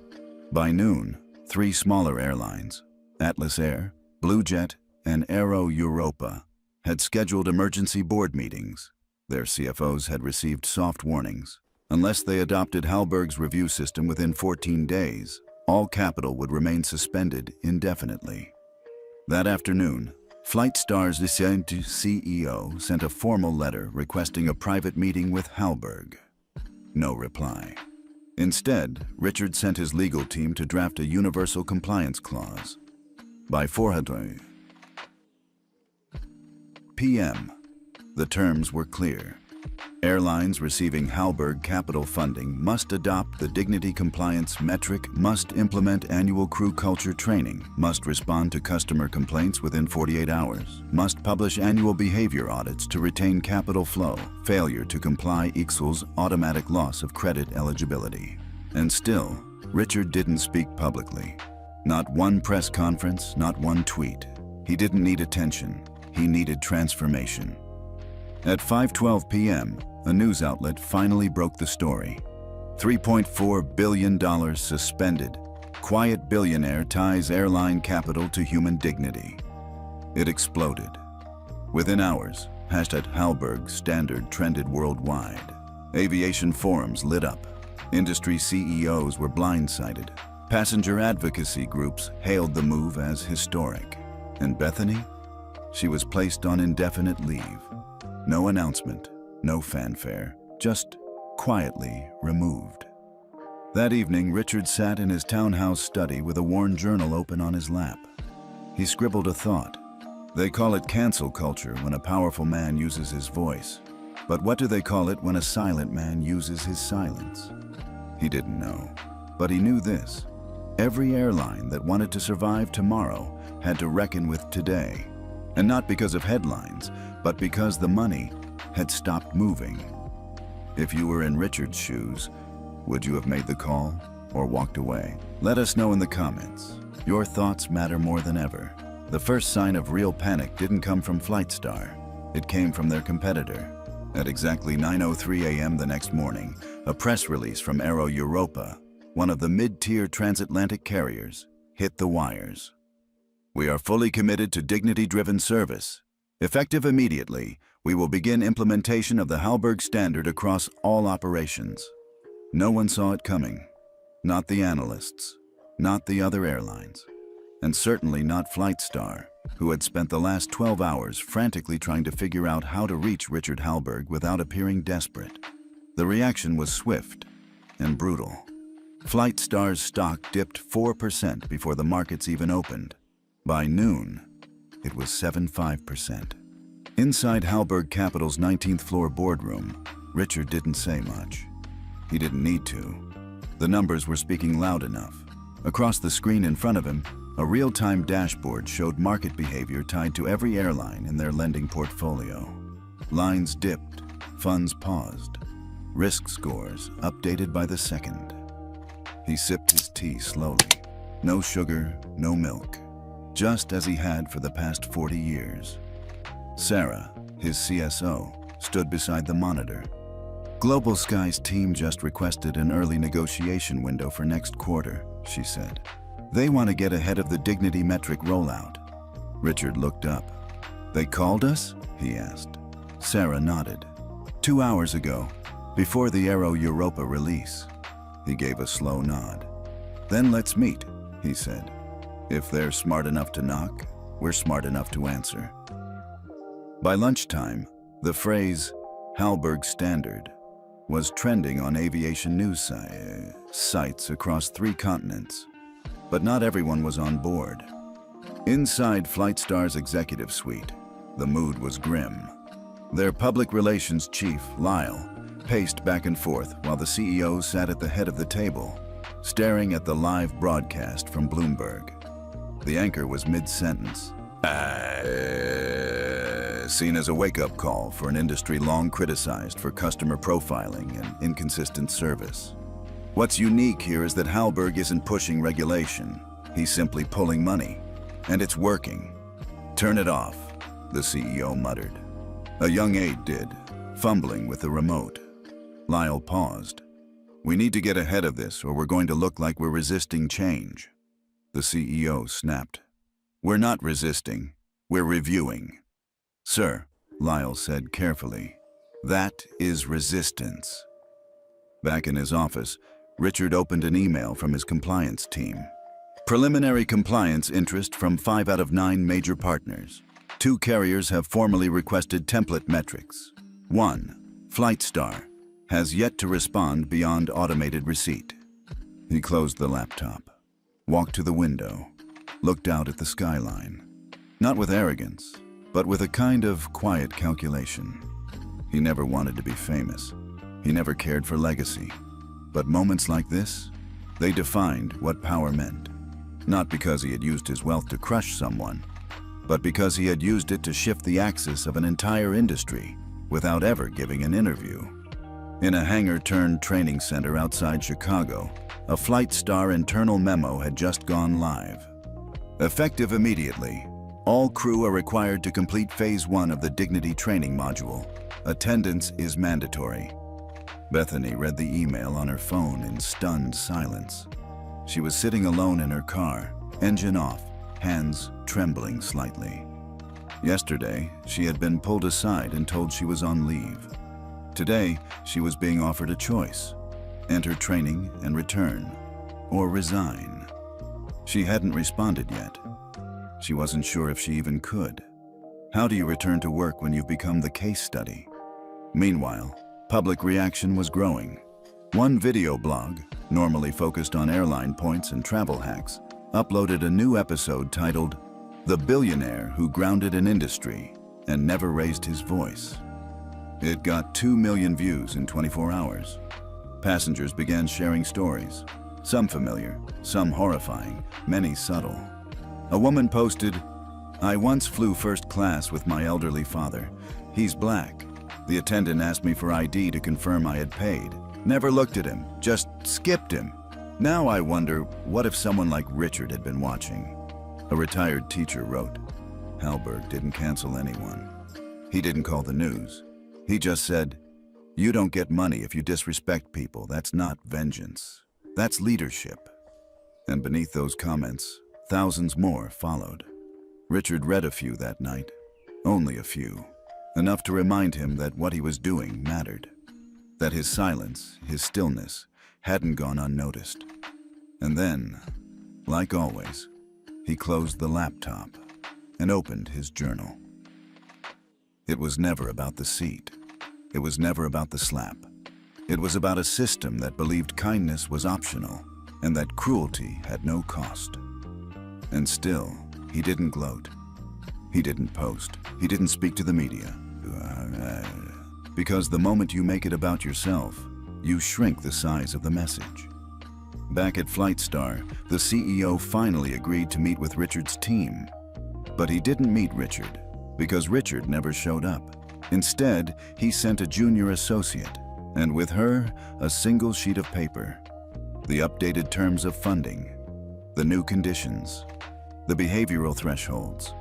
Speaker 1: By noon, 3 smaller airlines, Atlas Air, Blue Jet, and Aero Europa, had scheduled emergency board meetings. Their CFOs had received soft warnings. Unless they adopted Halberg's review system within 14 days, all capital would remain suspended indefinitely. That afternoon, Flightstar's CEO sent a formal letter requesting a private meeting with Halberg. No reply. Instead, Richard sent his legal team to draft a universal compliance clause. By 4:00 p.m., the terms were clear. Airlines receiving Halberg Capital funding must adopt the dignity compliance metric, must implement annual crew culture training, must respond to customer complaints within 48 hours, must publish annual behavior audits to retain capital flow. Failure to comply equals automatic loss of credit eligibility. And still, Richard didn't speak publicly. Not one press conference, not one tweet. He didn't need attention. He needed transformation. At 5:12 p.m., a news outlet finally broke the story. $3.4 billion suspended. Quiet billionaire ties airline capital to human dignity. It exploded. Within hours, #Hallberg Standard trended worldwide. Aviation forums lit up. Industry CEOs were blindsided. Passenger advocacy groups hailed the move as historic. And Bethany? She was placed on indefinite leave. No announcement, no fanfare, just quietly removed. That evening, Richard sat in his townhouse study with a worn journal open on his lap. He scribbled a thought. They call it cancel culture when a powerful man uses his voice. But what do they call it when a silent man uses his silence? He didn't know, but he knew this. Every airline that wanted to survive tomorrow had to reckon with today. And not because of headlines, but because the money had stopped moving. If you were in Richard's shoes, would you have made the call or walked away? Let us know in the comments. Your thoughts matter more than ever. The first sign of real panic didn't come from Flightstar. It came from their competitor. At exactly 9:03 a.m. the next morning, a press release from Aero Europa, one of the mid-tier transatlantic carriers, hit the wires. We are fully committed to dignity-driven service. Effective immediately, we will begin implementation of the Hallberg Standard across all operations. No one saw it coming. Not the analysts, not the other airlines, and certainly not Flightstar, who had spent the last 12 hours frantically trying to figure out how to reach Richard Hallberg without appearing desperate. The reaction was swift and brutal. Flightstar's stock dipped 4% before the markets even opened. By noon, it was 7.5%. Inside Hallberg Capital's 19th floor boardroom, Richard didn't say much. He didn't need to. The numbers were speaking loud enough. Across the screen in front of him, a real-time dashboard showed market behavior tied to every airline in their lending portfolio. Lines dipped, funds paused, risk scores updated by the second. He sipped his tea slowly. No sugar, no milk. Just as he had for the past 40 years. Sarah, his CSO, stood beside the monitor. Global Sky's team just requested an early negotiation window for next quarter, she said. They want to get ahead of the dignity metric rollout. Richard looked up. They called us? He asked. Sarah nodded. 2 hours ago, before the Aero Europa release. He gave a slow nod. Then let's meet, he said. If they're smart enough to knock, we're smart enough to answer. By lunchtime, the phrase Hallberg Standard was trending on aviation news sites across 3 continents. But not everyone was on board. Inside Flightstar's executive suite, the mood was grim. Their public relations chief, Lyle, paced back and forth while the CEO sat at the head of the table, staring at the live broadcast from Bloomberg. The anchor was mid-sentence. Seen as a wake-up call for an industry long criticized for customer profiling and inconsistent service. What's unique here is that Hallberg isn't pushing regulation. He's simply pulling money. And it's working. Turn it off, the CEO muttered. A young aide did, fumbling with the remote. Lyle paused. We need to get ahead of this or we're going to look like we're resisting change. The CEO snapped. We're not resisting. We're reviewing. Sir, Lyle said carefully, that is resistance. Back in his office, Richard opened an email from his compliance team. Preliminary compliance interest from 5 out of 9 major partners. 2 carriers have formally requested template metrics. 1, Flightstar, has yet to respond beyond automated receipt. He closed the laptop, walked to the window, looked out at the skyline. Not with arrogance, but with a kind of quiet calculation. He never wanted to be famous. He never cared for legacy. But moments like this, they defined what power meant. Not because he had used his wealth to crush someone, but because he had used it to shift the axis of an entire industry without ever giving an interview. In a hangar-turned training center outside Chicago, a Flight Star internal memo had just gone live. Effective immediately, all crew are required to complete Phase 1 of the Dignity Training Module. Attendance is mandatory. Bethany read the email on her phone in stunned silence. She was sitting alone in her car, engine off, hands trembling slightly. Yesterday, she had been pulled aside and told she was on leave. Today, she was being offered a choice: enter training and return, or resign. She hadn't responded yet. She wasn't sure if she even could. How do you return to work when you've become the case study? Meanwhile, public reaction was growing. One video blog, normally focused on airline points and travel hacks, uploaded a new episode titled "The Billionaire Who Grounded an Industry and Never Raised His Voice." It got 2 million views in 24 hours. Passengers began sharing stories, some familiar, some horrifying, many subtle. A woman posted, "I once flew first class with my elderly father. He's black. The attendant asked me for ID to confirm I had paid. Never looked at him, just skipped him. Now I wonder, what if someone like Richard had been watching?" A retired teacher wrote, "Hallberg didn't cancel anyone. He didn't call the news. He just said, 'You don't get money if you disrespect people. That's not vengeance. That's leadership.'" And beneath those comments, thousands more followed. Richard read a few that night, only a few, enough to remind him that what he was doing mattered, that his silence, his stillness, hadn't gone unnoticed. And then, like always, he closed the laptop and opened his journal. It was never about the seat. It was never about the slap. It was about a system that believed kindness was optional and that cruelty had no cost. And still, he didn't gloat. He didn't post. He didn't speak to the media. Because the moment you make it about yourself, you shrink the size of the message. Back at Flight Star, the CEO finally agreed to meet with Richard's team. But he didn't meet Richard, because Richard never showed up. Instead, he sent a junior associate, and with her, a single sheet of paper. The updated terms of funding, the new conditions, the behavioral thresholds,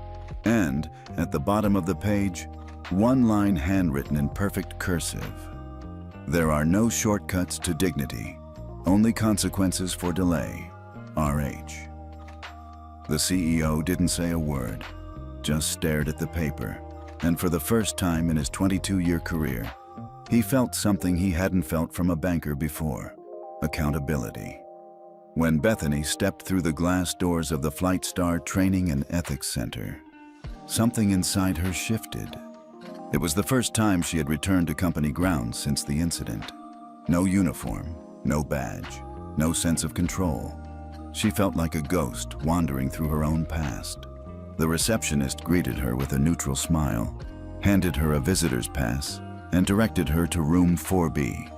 Speaker 1: and, at the bottom of the page, one line handwritten in perfect cursive. "There are no shortcuts to dignity, only consequences for delay. RH." The CEO didn't say a word, just stared at the paper, and for the first time in his 22-year career, he felt something he hadn't felt from a banker before: accountability. When Bethany stepped through the glass doors of the Flight Star Training and Ethics Center, something inside her shifted. It was the first time she had returned to company grounds since the incident. No uniform, no badge, no sense of control. She felt like a ghost wandering through her own past. The receptionist greeted her with a neutral smile, handed her a visitor's pass, and directed her to room 4B,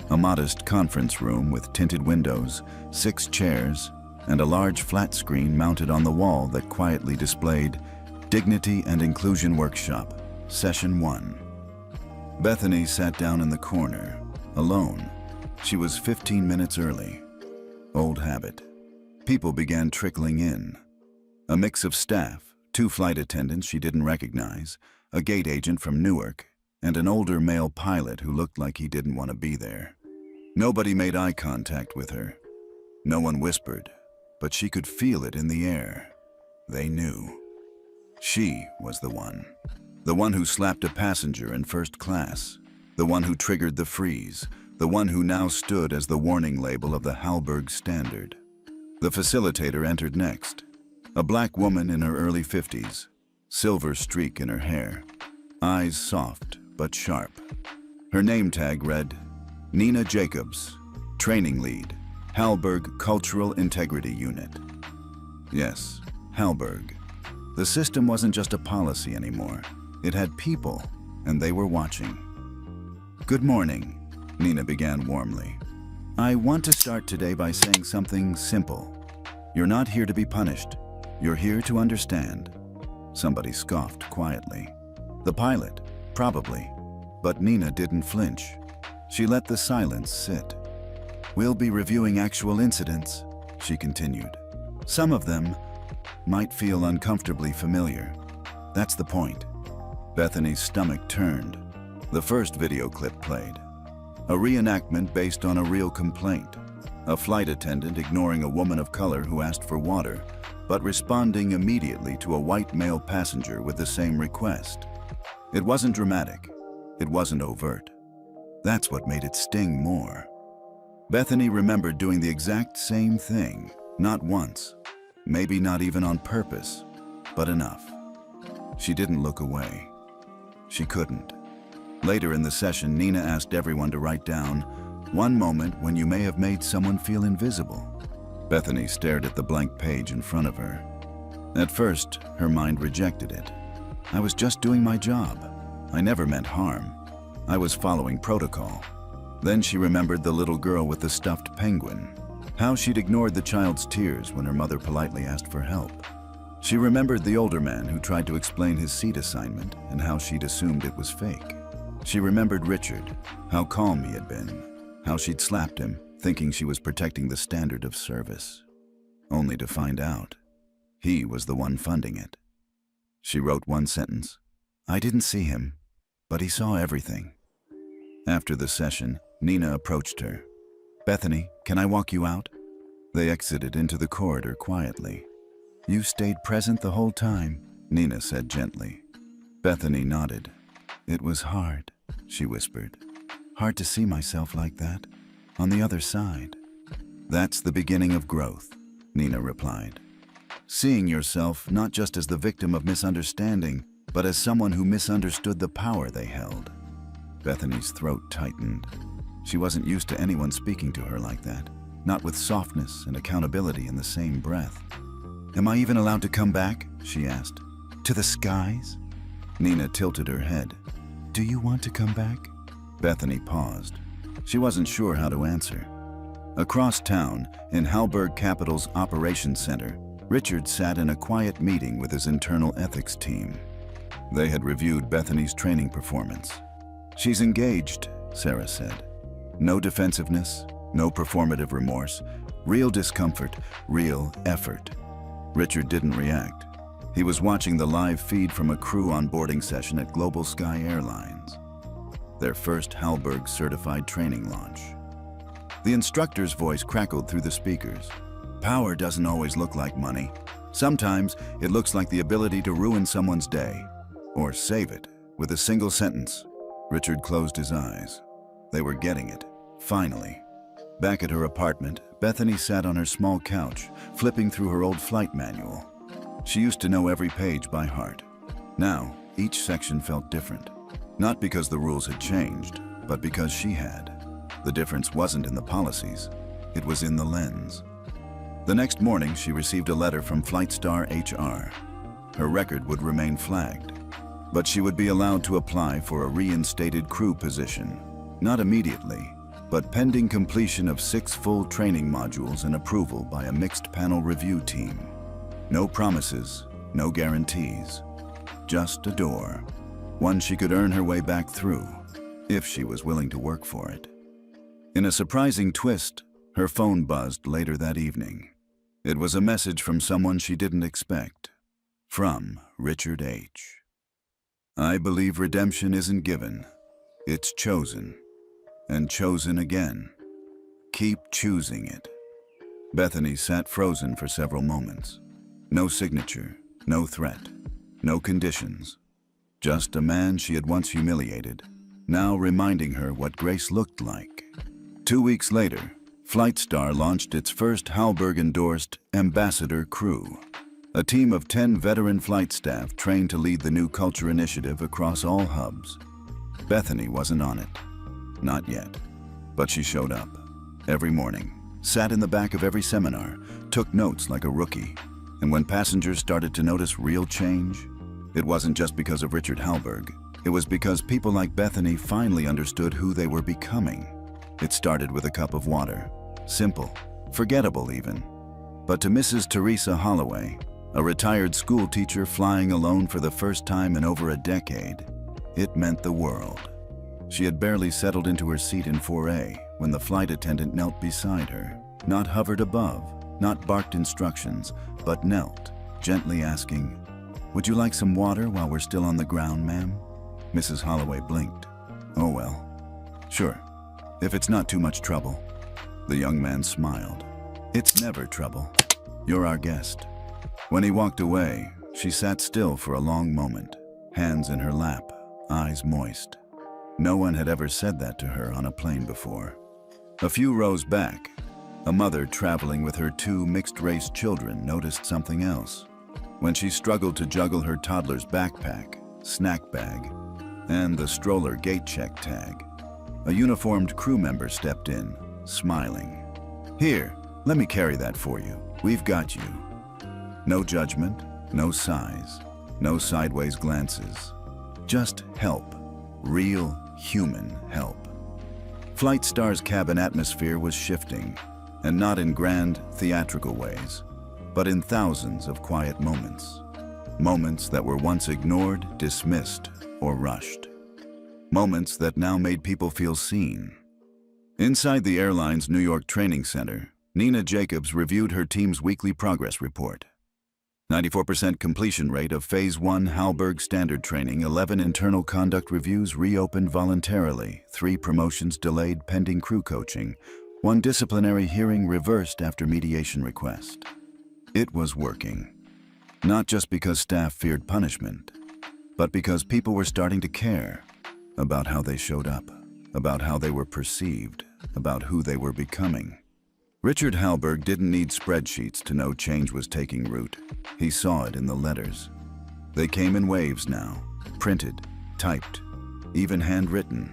Speaker 1: a modest conference room with tinted windows, 6 chairs, and a large flat screen mounted on the wall that quietly displayed "Dignity and Inclusion Workshop, Session 1. Bethany sat down in the corner, alone. She was 15 minutes early. Old habit. People began trickling in. A mix of staff, 2 flight attendants she didn't recognize, a gate agent from Newark, and an older male pilot who looked like he didn't want to be there. Nobody made eye contact with her. No one whispered, but she could feel it in the air. They knew. She was the one who slapped a passenger in first class, the one who triggered the freeze, the one who now stood as the warning label of the Hallberg Standard. The facilitator entered next, a black woman in her early 50s, silver streak in her hair, eyes soft but sharp. Her name tag read, Nina Jacobs, Training Lead, Hallberg Cultural Integrity Unit. Yes, Hallberg. The system wasn't just a policy anymore. It had people, and they were watching. "Good morning," Nina began warmly. "I want to start today by saying something simple. You're not here to be punished. You're here to understand." Somebody scoffed quietly. The pilot, probably, but Nina didn't flinch. She let the silence sit. "We'll be reviewing actual incidents," she continued. "Some of them might feel uncomfortably familiar. That's the point." Bethany's stomach turned. The first video clip played. A reenactment based on a real complaint. A flight attendant ignoring a woman of color who asked for water, but responding immediately to a white male passenger with the same request. It wasn't dramatic. It wasn't overt. That's what made it sting more. Bethany remembered doing the exact same thing, not once, maybe not even on purpose, but enough. She didn't look away. She couldn't. Later in the session, Nina asked everyone to write down one moment when you may have made someone feel invisible. Bethany stared at the blank page in front of her. At first, her mind rejected it. I was just doing my job. I never meant harm. I was following protocol. Then she remembered the little girl with the stuffed penguin, how she'd ignored the child's tears when her mother politely asked for help. She remembered the older man who tried to explain his seat assignment and how she'd assumed it was fake. She remembered Richard, how calm he had been, how she'd slapped him, thinking she was protecting the standard of service, only to find out he was the one funding it. She wrote one sentence. "I didn't see him, but he saw everything." After the session, Nina approached her. "Bethany, can I walk you out?" They exited into the corridor quietly. "You stayed present the whole time," Nina said gently. Bethany nodded. "It was hard," she whispered. "Hard to see myself like that, on the other side." "That's the beginning of growth," Nina replied. "Seeing yourself not just as the victim of misunderstanding, but as someone who misunderstood the power they held." Bethany's throat tightened. She wasn't used to anyone speaking to her like that, not with softness and accountability in the same breath. "Am I even allowed to come back?" she asked. "To the skies?" Nina tilted her head. "Do you want to come back?" Bethany paused. She wasn't sure how to answer. Across town, in Halberg Capital's operations center, Richard sat in a quiet meeting with his internal ethics team. They had reviewed Bethany's training performance. "She's engaged," Sarah said. "No defensiveness, no performative remorse, real discomfort, real effort." Richard didn't react. He was watching the live feed from a crew onboarding session at Global Sky Airlines, their first Halberg certified training launch. The instructor's voice crackled through the speakers. "Power doesn't always look like money. Sometimes it looks like the ability to ruin someone's day, or save it with a single sentence." Richard closed his eyes. They were getting it, finally. Back at her apartment, Bethany sat on her small couch, flipping through her old flight manual. She used to know every page by heart. Now, each section felt different. Not because the rules had changed, but because she had. The difference wasn't in the policies, it was in the lens. The next morning, she received a letter from Flightstar HR. Her record would remain flagged, but she would be allowed to apply for a reinstated crew position. Not immediately, but pending completion of 6 full training modules and approval by a mixed panel review team. No promises, no guarantees. Just a door, one she could earn her way back through, if she was willing to work for it. In a surprising twist, her phone buzzed later that evening. It was a message from someone she didn't expect. From Richard H. "I believe redemption isn't given, it's chosen, and chosen again. Keep choosing it." Bethany sat frozen for several moments. No signature, no threat, no conditions. Just a man she had once humiliated, now reminding her what grace looked like. 2 weeks later, Flightstar launched its first Halberg-endorsed Ambassador crew, a team of 10 veteran flight staff trained to lead the new culture initiative across all hubs. Bethany wasn't on it. Not yet. But she showed up. Every morning, sat in the back of every seminar, took notes like a rookie. And when passengers started to notice real change, it wasn't just because of Richard Halberg. It was because people like Bethany finally understood who they were becoming. It started with a cup of water. Simple, forgettable even. But to Mrs. Teresa Holloway, a retired school teacher flying alone for the first time in over a decade, it meant the world. She had barely settled into her seat in 4A when the flight attendant knelt beside her, not hovered above, not barked instructions, but knelt, gently asking, "Would you like some water while we're still on the ground, ma'am?" Mrs. Holloway blinked. "Oh well. Sure, if it's not too much trouble." The young man smiled. "It's never trouble. You're our guest." When he walked away, she sat still for a long moment, hands in her lap, eyes moist. No one had ever said that to her on a plane before. A few rows back, a mother traveling with her 2 mixed-race children noticed something else. When she struggled to juggle her toddler's backpack, snack bag, and the stroller gate check tag, a uniformed crew member stepped in, smiling. "Here, let me carry that for you. We've got you." No judgment, no sighs, no sideways glances. Just help. Real, human help. Flightstar's cabin atmosphere was shifting, and not in grand, theatrical ways, but in thousands of quiet moments. Moments that were once ignored, dismissed, or rushed. Moments that now made people feel seen. Inside the airline's New York Training Center, Nina Jacobs reviewed her team's weekly progress report. 94% completion rate of Phase 1 Hallberg Standard Training, 11 internal conduct reviews reopened voluntarily, 3 promotions delayed pending crew coaching, 1 disciplinary hearing reversed after mediation request. It was working. Not just because staff feared punishment, but because people were starting to care about how they showed up, about how they were perceived, about who they were becoming. Richard Hallberg didn't need spreadsheets to know change was taking root. He saw it in the letters. They came in waves now, printed, typed, even handwritten.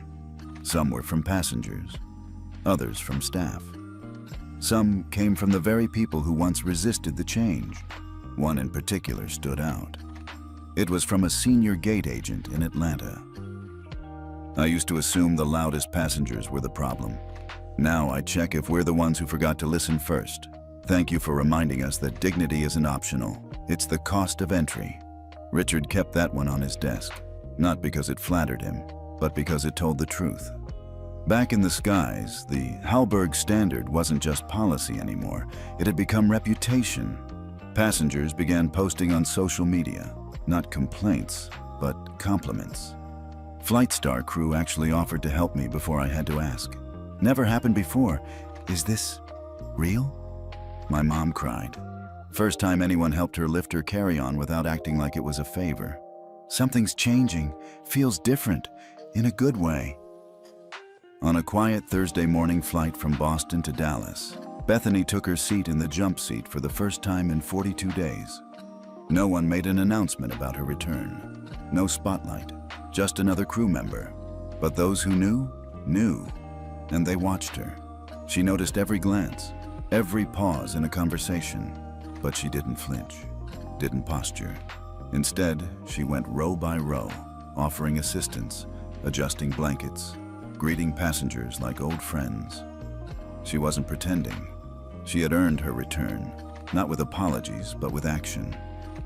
Speaker 1: Some were from passengers, others from staff. Some came from the very people who once resisted the change. One in particular stood out. It was from a senior gate agent in Atlanta. "I used to assume the loudest passengers were the problem. Now I check if we're the ones who forgot to listen first. Thank you for reminding us that dignity isn't optional. It's the cost of entry." Richard kept that one on his desk, not because it flattered him, but because it told the truth. Back in the skies, the Hallberg Standard wasn't just policy anymore. It had become reputation. Passengers began posting on social media, not complaints, but compliments. Flightstar crew actually offered to help me before I had to ask. "Never happened before. Is this real?" My mom cried. First time anyone helped her lift her carry-on without acting like it was a favor. "Something's changing. Feels different. In a good way." On a quiet Thursday morning flight from Boston to Dallas, Bethany took her seat in the jump seat for the first time in 42 days. No one made an announcement about her return. No spotlight, just another crew member. But those who knew, knew. And they watched her. She noticed every glance, every pause in a conversation, but she didn't flinch, didn't posture. Instead, she went row by row, offering assistance, adjusting blankets, greeting passengers like old friends. She wasn't pretending. She had earned her return, not with apologies, but with action.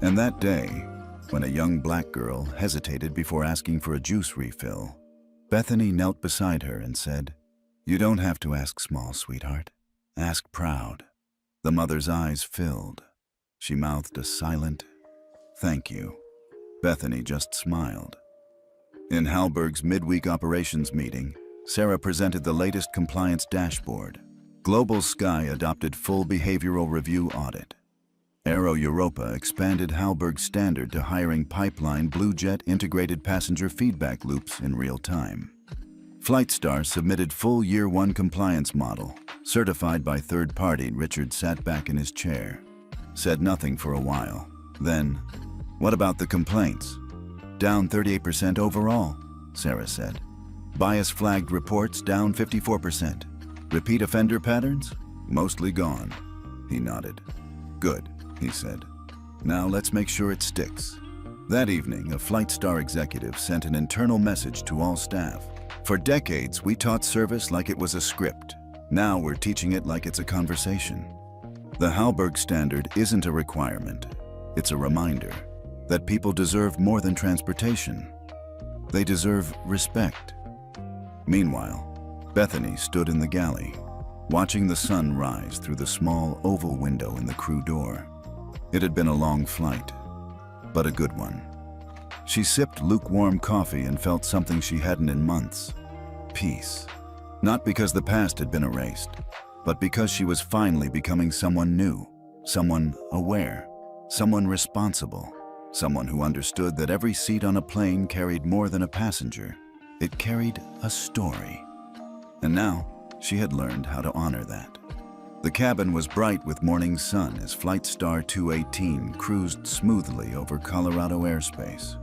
Speaker 1: And that day, when a young black girl hesitated before asking for a juice refill, Bethany knelt beside her and said, "You don't have to ask small, sweetheart. Ask proud." The mother's eyes filled. She mouthed a silent, "Thank you." Bethany just smiled. In Hallberg's midweek operations meeting, Sarah presented the latest compliance dashboard. Global Sky adopted full behavioral review audit. Aero Europa expanded Hallberg's standard to hiring pipeline Blue Jet integrated passenger feedback loops in real time. Flightstar submitted full Year 1 compliance model, certified by third party. Richard sat back in his chair, said nothing for a while. Then, "What about the complaints?" "Down 38% overall," Sarah said. "Bias flagged reports down 54%. Repeat offender patterns? Mostly gone." He nodded. "Good," he said. "Now let's make sure it sticks." That evening, a Flightstar executive sent an internal message to all staff. "For decades, we taught service like it was a script. Now we're teaching it like it's a conversation." The Hallberg Standard isn't a requirement. It's a reminder that people deserve more than transportation. They deserve respect. Meanwhile, Bethany stood in the galley, watching the sun rise through the small oval window in the crew door. It had been a long flight, but a good one. She sipped lukewarm coffee and felt something she hadn't in months: peace. Not because the past had been erased, but because she was finally becoming someone new, someone aware, someone responsible, someone who understood that every seat on a plane carried more than a passenger. It carried a story. And now, she had learned how to honor that. The cabin was bright with morning sun as Flight Star 218 cruised smoothly over Colorado airspace.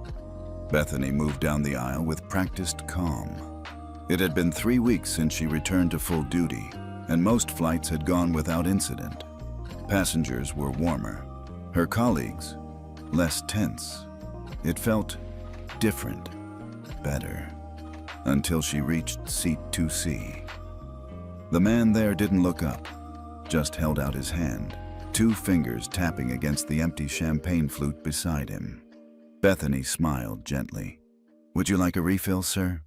Speaker 1: Bethany moved down the aisle with practiced calm. It had been 3 weeks since she returned to full duty, and most flights had gone without incident. Passengers were warmer. Her colleagues, less tense. It felt different, better, until she reached seat 2C. The man there didn't look up, just held out his hand, 2 fingers tapping against the empty champagne flute beside him. Bethany smiled gently. "Would you like a refill, sir?"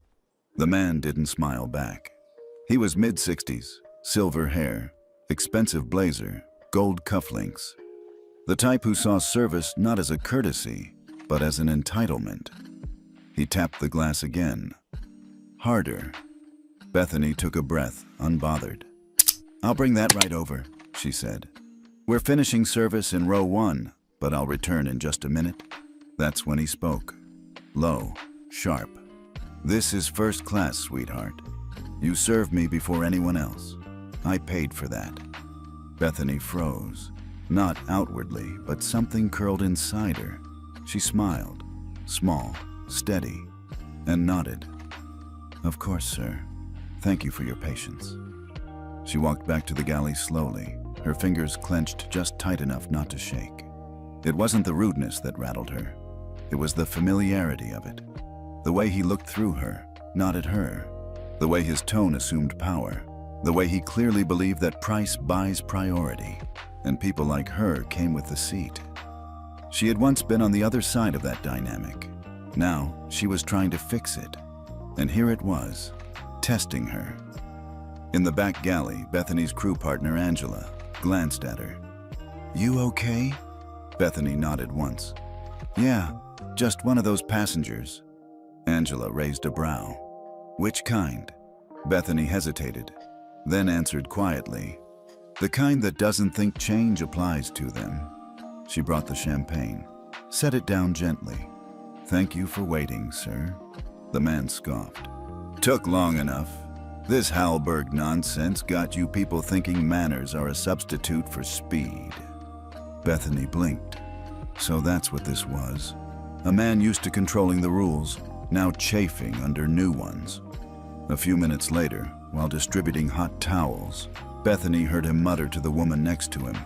Speaker 1: The man didn't smile back. He was mid-60s, silver hair, expensive blazer, gold cufflinks. The type who saw service not as a courtesy, but as an entitlement. He tapped the glass again. Harder. Bethany took a breath, unbothered. "I'll bring that right over," she said. "We're finishing service in row 1, but I'll return in just a minute." That's when he spoke. Low, sharp. "This is first class, sweetheart. You served me before anyone else. I paid for that." Bethany froze. Not outwardly, but something curled inside her. She smiled, small, steady, and nodded. "Of course, sir. Thank you for your patience." She walked back to the galley slowly, her fingers clenched just tight enough not to shake. It wasn't the rudeness that rattled her. It was the familiarity of it. The way he looked through her, not at her. The way his tone assumed power. The way he clearly believed that price buys priority, and people like her came with the seat. She had once been on the other side of that dynamic. Now, she was trying to fix it. And here it was, testing her. In the back galley, Bethany's crew partner, Angela, glanced at her. "You okay?" Bethany nodded once. "Yeah, just one of those passengers." Angela raised a brow. "Which kind?" Bethany hesitated, then answered quietly, "The kind that doesn't think change applies to them." She brought the champagne, set it down gently. "Thank you for waiting, sir." The man scoffed. "Took long enough. This Hallberg nonsense got you people thinking manners are a substitute for speed." Bethany blinked. So that's what this was. A man used to controlling the rules, now chafing under new ones. A few minutes later, while distributing hot towels, Bethany heard him mutter to the woman next to him.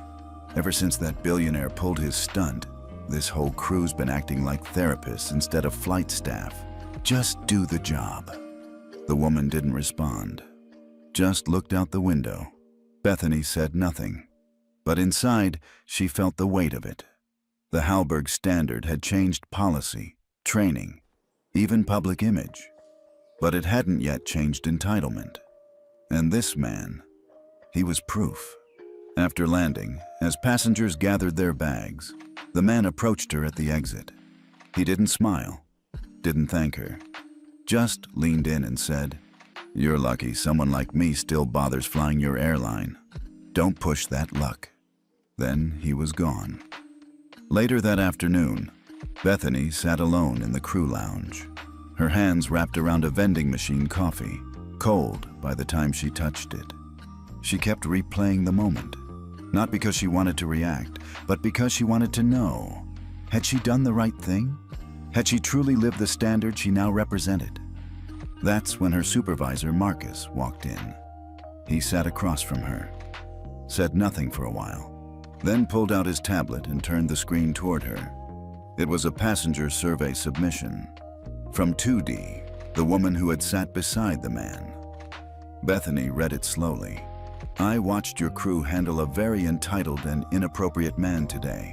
Speaker 1: "Ever since that billionaire pulled his stunt, this whole crew's been acting like therapists instead of flight staff. Just do the job." The woman didn't respond, just looked out the window. Bethany said nothing, but inside she felt the weight of it. The Hallberg standard had changed policy, training, even public image, but it hadn't yet changed entitlement. And this man, he was proof. After landing, as passengers gathered their bags, the man approached her at the exit. He didn't smile, didn't thank her, just leaned in and said, "You're lucky someone like me still bothers flying your airline. Don't push that luck." Then he was gone. Later that afternoon, Bethany sat alone in the crew lounge, her hands wrapped around a vending machine coffee, cold by the time she touched it. She kept replaying the moment, not because she wanted to react, but because she wanted to know. Had she done the right thing? Had she truly lived the standard she now represented? That's when her supervisor, Marcus, walked in. He sat across from her, said nothing for a while, then pulled out his tablet and turned the screen toward her. It was a passenger survey submission from 2D, the woman who had sat beside the man. Bethany read it slowly. "I watched your crew handle a very entitled and inappropriate man today.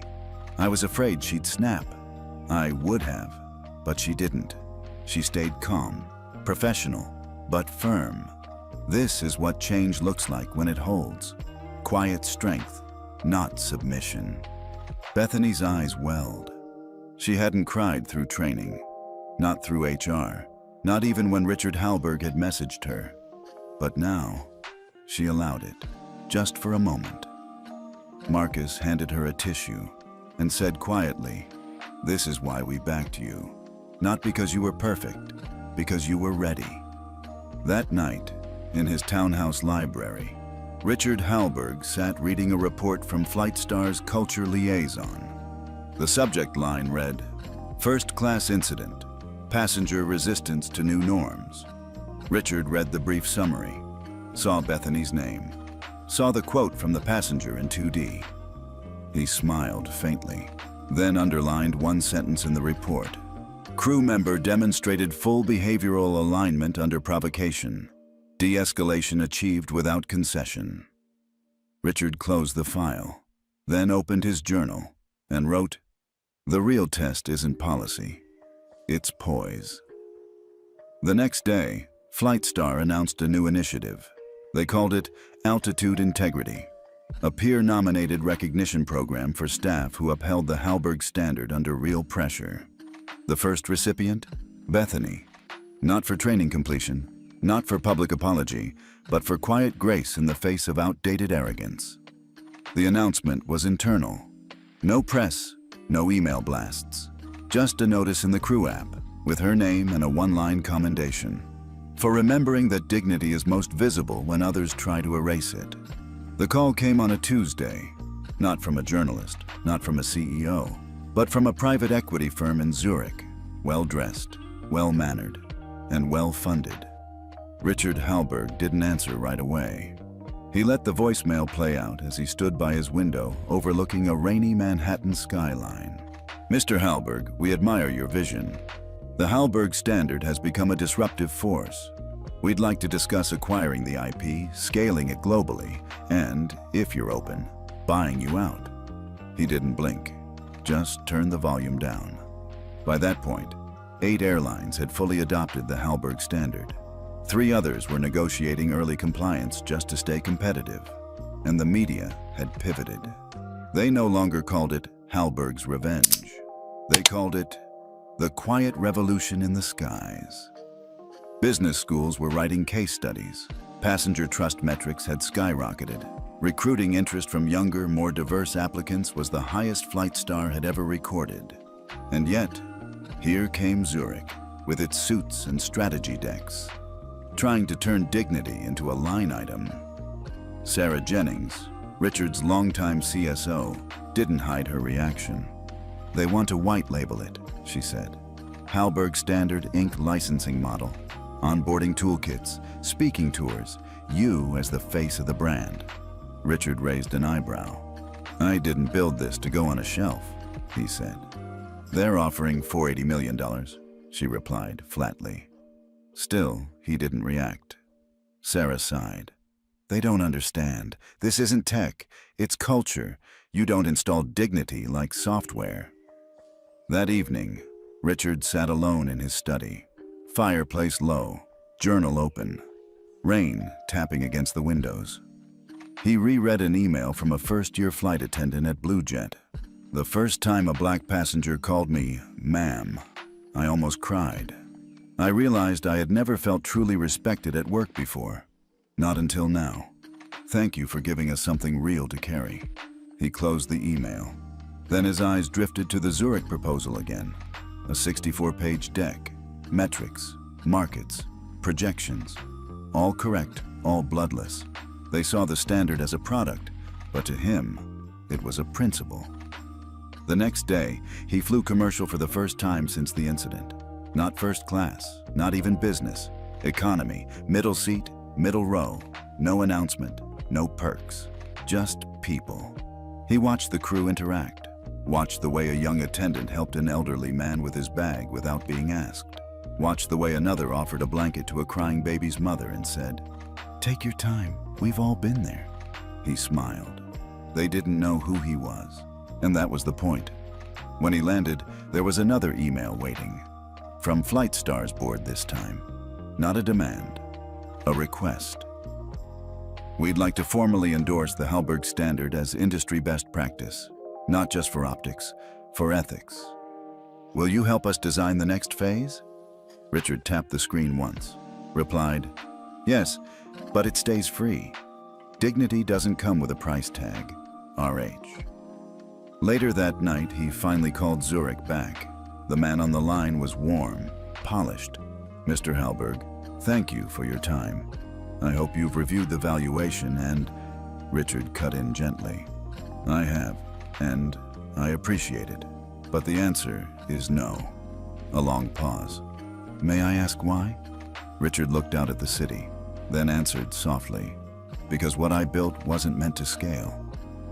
Speaker 1: I was afraid she'd snap. I would have, but she didn't. She stayed calm, professional, but firm. This is what change looks like when it holds. Quiet strength, not submission. Bethany's eyes welled. She hadn't cried through training, not through HR, not even when Richard Hallberg had messaged her. But now, she allowed it, just for a moment. Marcus handed her a tissue and said quietly, "This is why we backed you. Not because you were perfect, because you were ready." That night, in his townhouse library, Richard Hallberg sat reading a report from Flightstar's culture liaison. The subject line read, "First class incident, passenger resistance to new norms." Richard read the brief summary, saw Bethany's name, saw the quote from the passenger in 2D. He smiled faintly, then underlined one sentence in the report. "Crew member demonstrated full behavioral alignment under provocation. De-escalation achieved without concession." Richard closed the file, then opened his journal and wrote, "The real test isn't policy, it's poise." The next day, Flightstar announced a new initiative. They called it Altitude Integrity, a peer-nominated recognition program for staff who upheld the Hallberg standard under real pressure. The first recipient? Bethany. Not for training completion, not for public apology, but for quiet grace in the face of outdated arrogance. The announcement was internal. No press, no email blasts. Just a notice in the crew app, with her name and a one-line commendation. For remembering that dignity is most visible when others try to erase it. The call came on a Tuesday, not from a journalist, not from a CEO, but from a private equity firm in Zurich, well-dressed, well-mannered, and well-funded. Richard Hallberg didn't answer right away. He let the voicemail play out as he stood by his window overlooking a rainy Manhattan skyline. "Mr. Hallberg, we admire your vision. The Hallberg standard has become a disruptive force. We'd like to discuss acquiring the IP, scaling it globally, and, if you're open, buying you out." He didn't blink, just turned the volume down. By that point, 8 airlines had fully adopted the Hallberg standard. 3 others were negotiating early compliance just to stay competitive, and the media had pivoted. They no longer called it Hallberg's revenge. They called it the quiet revolution in the skies. Business schools were writing case studies. Passenger trust metrics had skyrocketed. Recruiting interest from younger, more diverse applicants was the highest Flightstar had ever recorded. And yet, here came Zurich, with its suits and strategy decks, trying to turn dignity into a line item. Sarah Jennings, Richard's longtime CSO, didn't hide her reaction. "They want to white label it," she said. "Hallberg Standard Inc. licensing model, onboarding toolkits, speaking tours, you as the face of the brand." Richard raised an eyebrow. "I didn't build this to go on a shelf," he said. "They're offering $480 million, she replied flatly. Still, he didn't react. Sarah sighed. "They don't understand. This isn't tech, it's culture. You don't install dignity like software." That evening, Richard sat alone in his study, fireplace low, journal open, rain tapping against the windows. He reread an email from a first-year flight attendant at BlueJet. "The first time a black passenger called me, ma'am, I almost cried. I realized I had never felt truly respected at work before. Not until now. Thank you for giving us something real to carry." He closed the email. Then his eyes drifted to the Zurich proposal again. A 64-page deck, metrics, markets, projections. All correct, all bloodless. They saw the standard as a product, but to him, it was a principle. The next day, he flew commercial for the first time since the incident. Not first class, not even business. Economy, middle seat, middle row. No announcement, no perks. Just people. He watched the crew interact. Watched the way a young attendant helped an elderly man with his bag without being asked. Watched the way another offered a blanket to a crying baby's mother and said, "Take your time, we've all been there." He smiled. They didn't know who he was, and that was the point. When he landed, there was another email waiting. From Flightstar's board this time. Not a demand, a request. We'd like to formally endorse the Hallberg Standard as industry best practice, not just for optics, for ethics. Will you help us design the next phase? Richard tapped the screen once, replied, "Yes, but it stays free. Dignity doesn't come with a price tag, RH." Later that night, he finally called Zurich back. The man on the line was warm, polished. "Mr. Hallberg, thank you for your time. I hope you've reviewed the valuation and..." Richard cut in gently. "I have, and I appreciate it. But the answer is no." A long pause. "May I ask why?" Richard looked out at the city, then answered softly, "Because what I built wasn't meant to scale.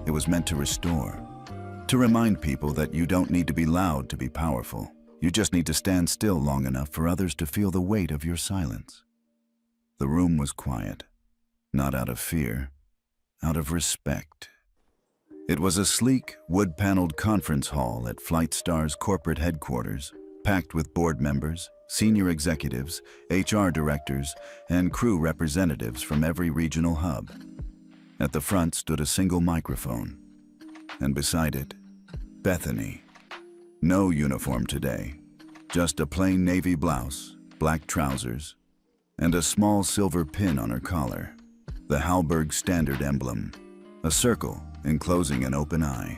Speaker 1: It was meant to restore. To remind people that you don't need to be loud to be powerful. You just need to stand still long enough for others to feel the weight of your silence." The room was quiet, not out of fear, out of respect. It was a sleek, wood-paneled conference hall at Flightstar's corporate headquarters, packed with board members, senior executives, HR directors, and crew representatives from every regional hub. At the front stood a single microphone, and beside it, Bethany. No uniform today, just a plain navy blouse, black trousers, and a small silver pin on her collar, the Hallberg Standard emblem, a circle enclosing an open eye,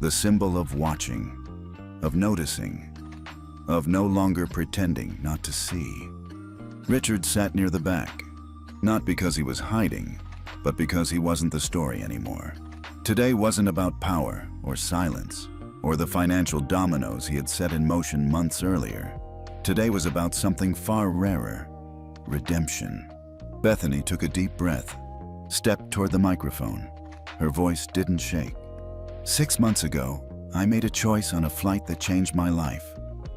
Speaker 1: the symbol of watching, of noticing, of no longer pretending not to see. Richard sat near the back, not because he was hiding, but because he wasn't the story anymore. Today wasn't about power or silence or the financial dominoes he had set in motion months earlier. Today was about something far rarer: redemption. Bethany took a deep breath, stepped toward the microphone. Her voice didn't shake. 6 months ago, I made a choice on a flight that changed my life.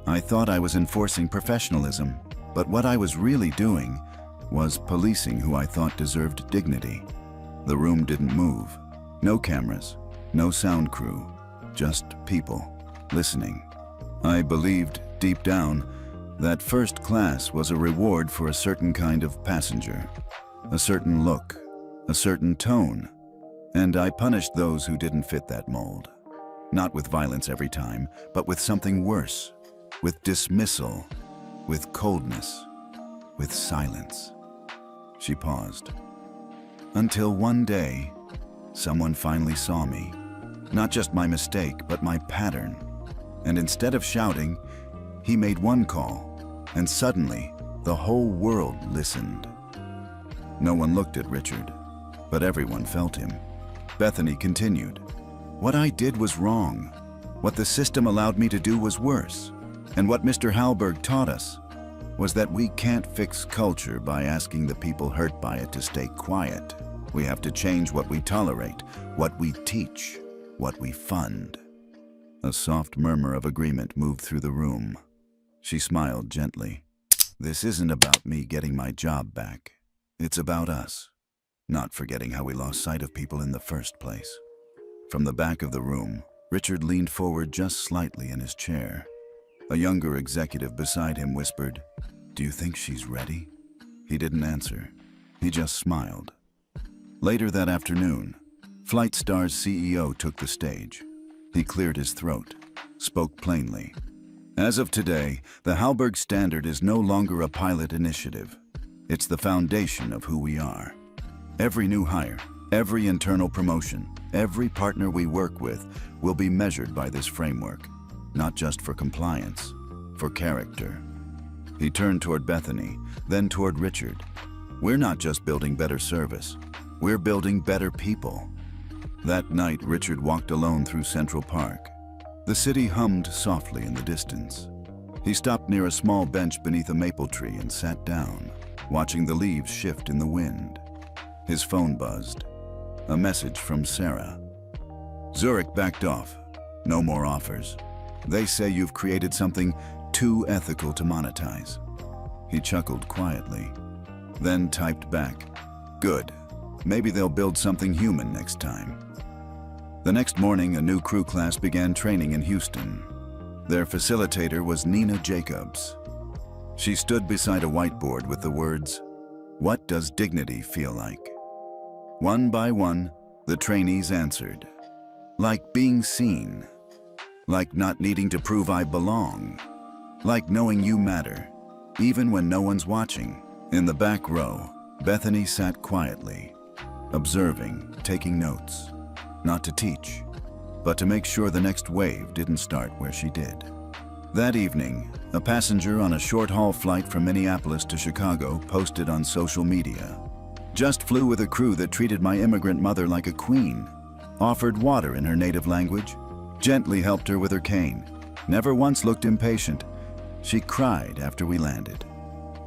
Speaker 1: I thought I was enforcing professionalism, but what I was really doing was policing who I thought deserved dignity. The room didn't move. No cameras, no sound crew, just people listening. I believed deep down that first class was a reward for a certain kind of passenger, a certain look, a certain tone, and I punished those who didn't fit that mold. Not with violence every time, but with something worse, with dismissal, with coldness, with silence. She paused. Until one day, someone finally saw me. Not just my mistake, but my pattern. And instead of shouting, he made one call, and suddenly, the whole world listened. No one looked at Richard, but everyone felt him. Bethany continued. What I did was wrong. What the system allowed me to do was worse. And what Mr. Hallberg taught us was that we can't fix culture by asking the people hurt by it to stay quiet. We have to change what we tolerate, what we teach, what we fund. A soft murmur of agreement moved through the room. She smiled gently. This isn't about me getting my job back. It's about us, not forgetting how we lost sight of people in the first place. From the back of the room, Richard leaned forward just slightly in his chair. A younger executive beside him whispered, "Do you think she's ready?" He didn't answer. He just smiled. Later that afternoon, Flightstar's CEO took the stage. He cleared his throat, spoke plainly. As of today, the Hallberg Standard is no longer a pilot initiative. It's the foundation of who we are. Every new hire, every internal promotion, every partner we work with will be measured by this framework, not just for compliance, for character. He turned toward Bethany, then toward Richard. We're not just building better service. We're building better people. That night, Richard walked alone through Central Park. The city hummed softly in the distance. He stopped near a small bench beneath a maple tree and sat down, watching the leaves shift in the wind. His phone buzzed. A message from Sarah. Zurich backed off. No more offers. They say you've created something too ethical to monetize. He chuckled quietly, then typed back, "Good. Maybe they'll build something human next time." The next morning, a new crew class began training in Houston. Their facilitator was Nina Jacobs. She stood beside a whiteboard with the words, What does dignity feel like? One by one, the trainees answered. Like being seen. Like not needing to prove I belong. Like knowing you matter, even when no one's watching. In the back row, Bethany sat quietly, observing, taking notes. Not to teach, but to make sure the next wave didn't start where she did. That evening, a passenger on a short-haul flight from Minneapolis to Chicago posted on social media. Just flew with a crew that treated my immigrant mother like a queen, offered water in her native language, gently helped her with her cane, never once looked impatient. She cried after we landed.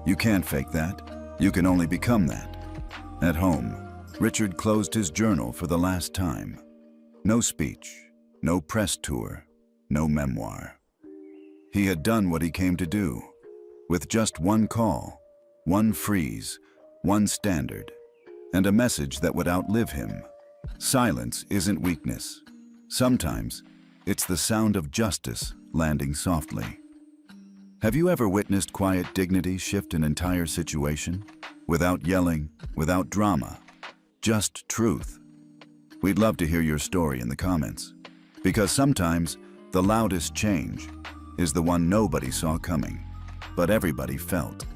Speaker 1: You can't fake that. You can only become that. At home, Richard closed his journal for the last time. No speech, no press tour, no memoir. He had done what he came to do, with just one call, one freeze, one standard, and a message that would outlive him. Silence isn't weakness. Sometimes, it's the sound of justice landing softly. Have you ever witnessed quiet dignity shift an entire situation? Without yelling, without drama, just truth. We'd love to hear your story in the comments, because sometimes the loudest change is the one nobody saw coming, but everybody felt.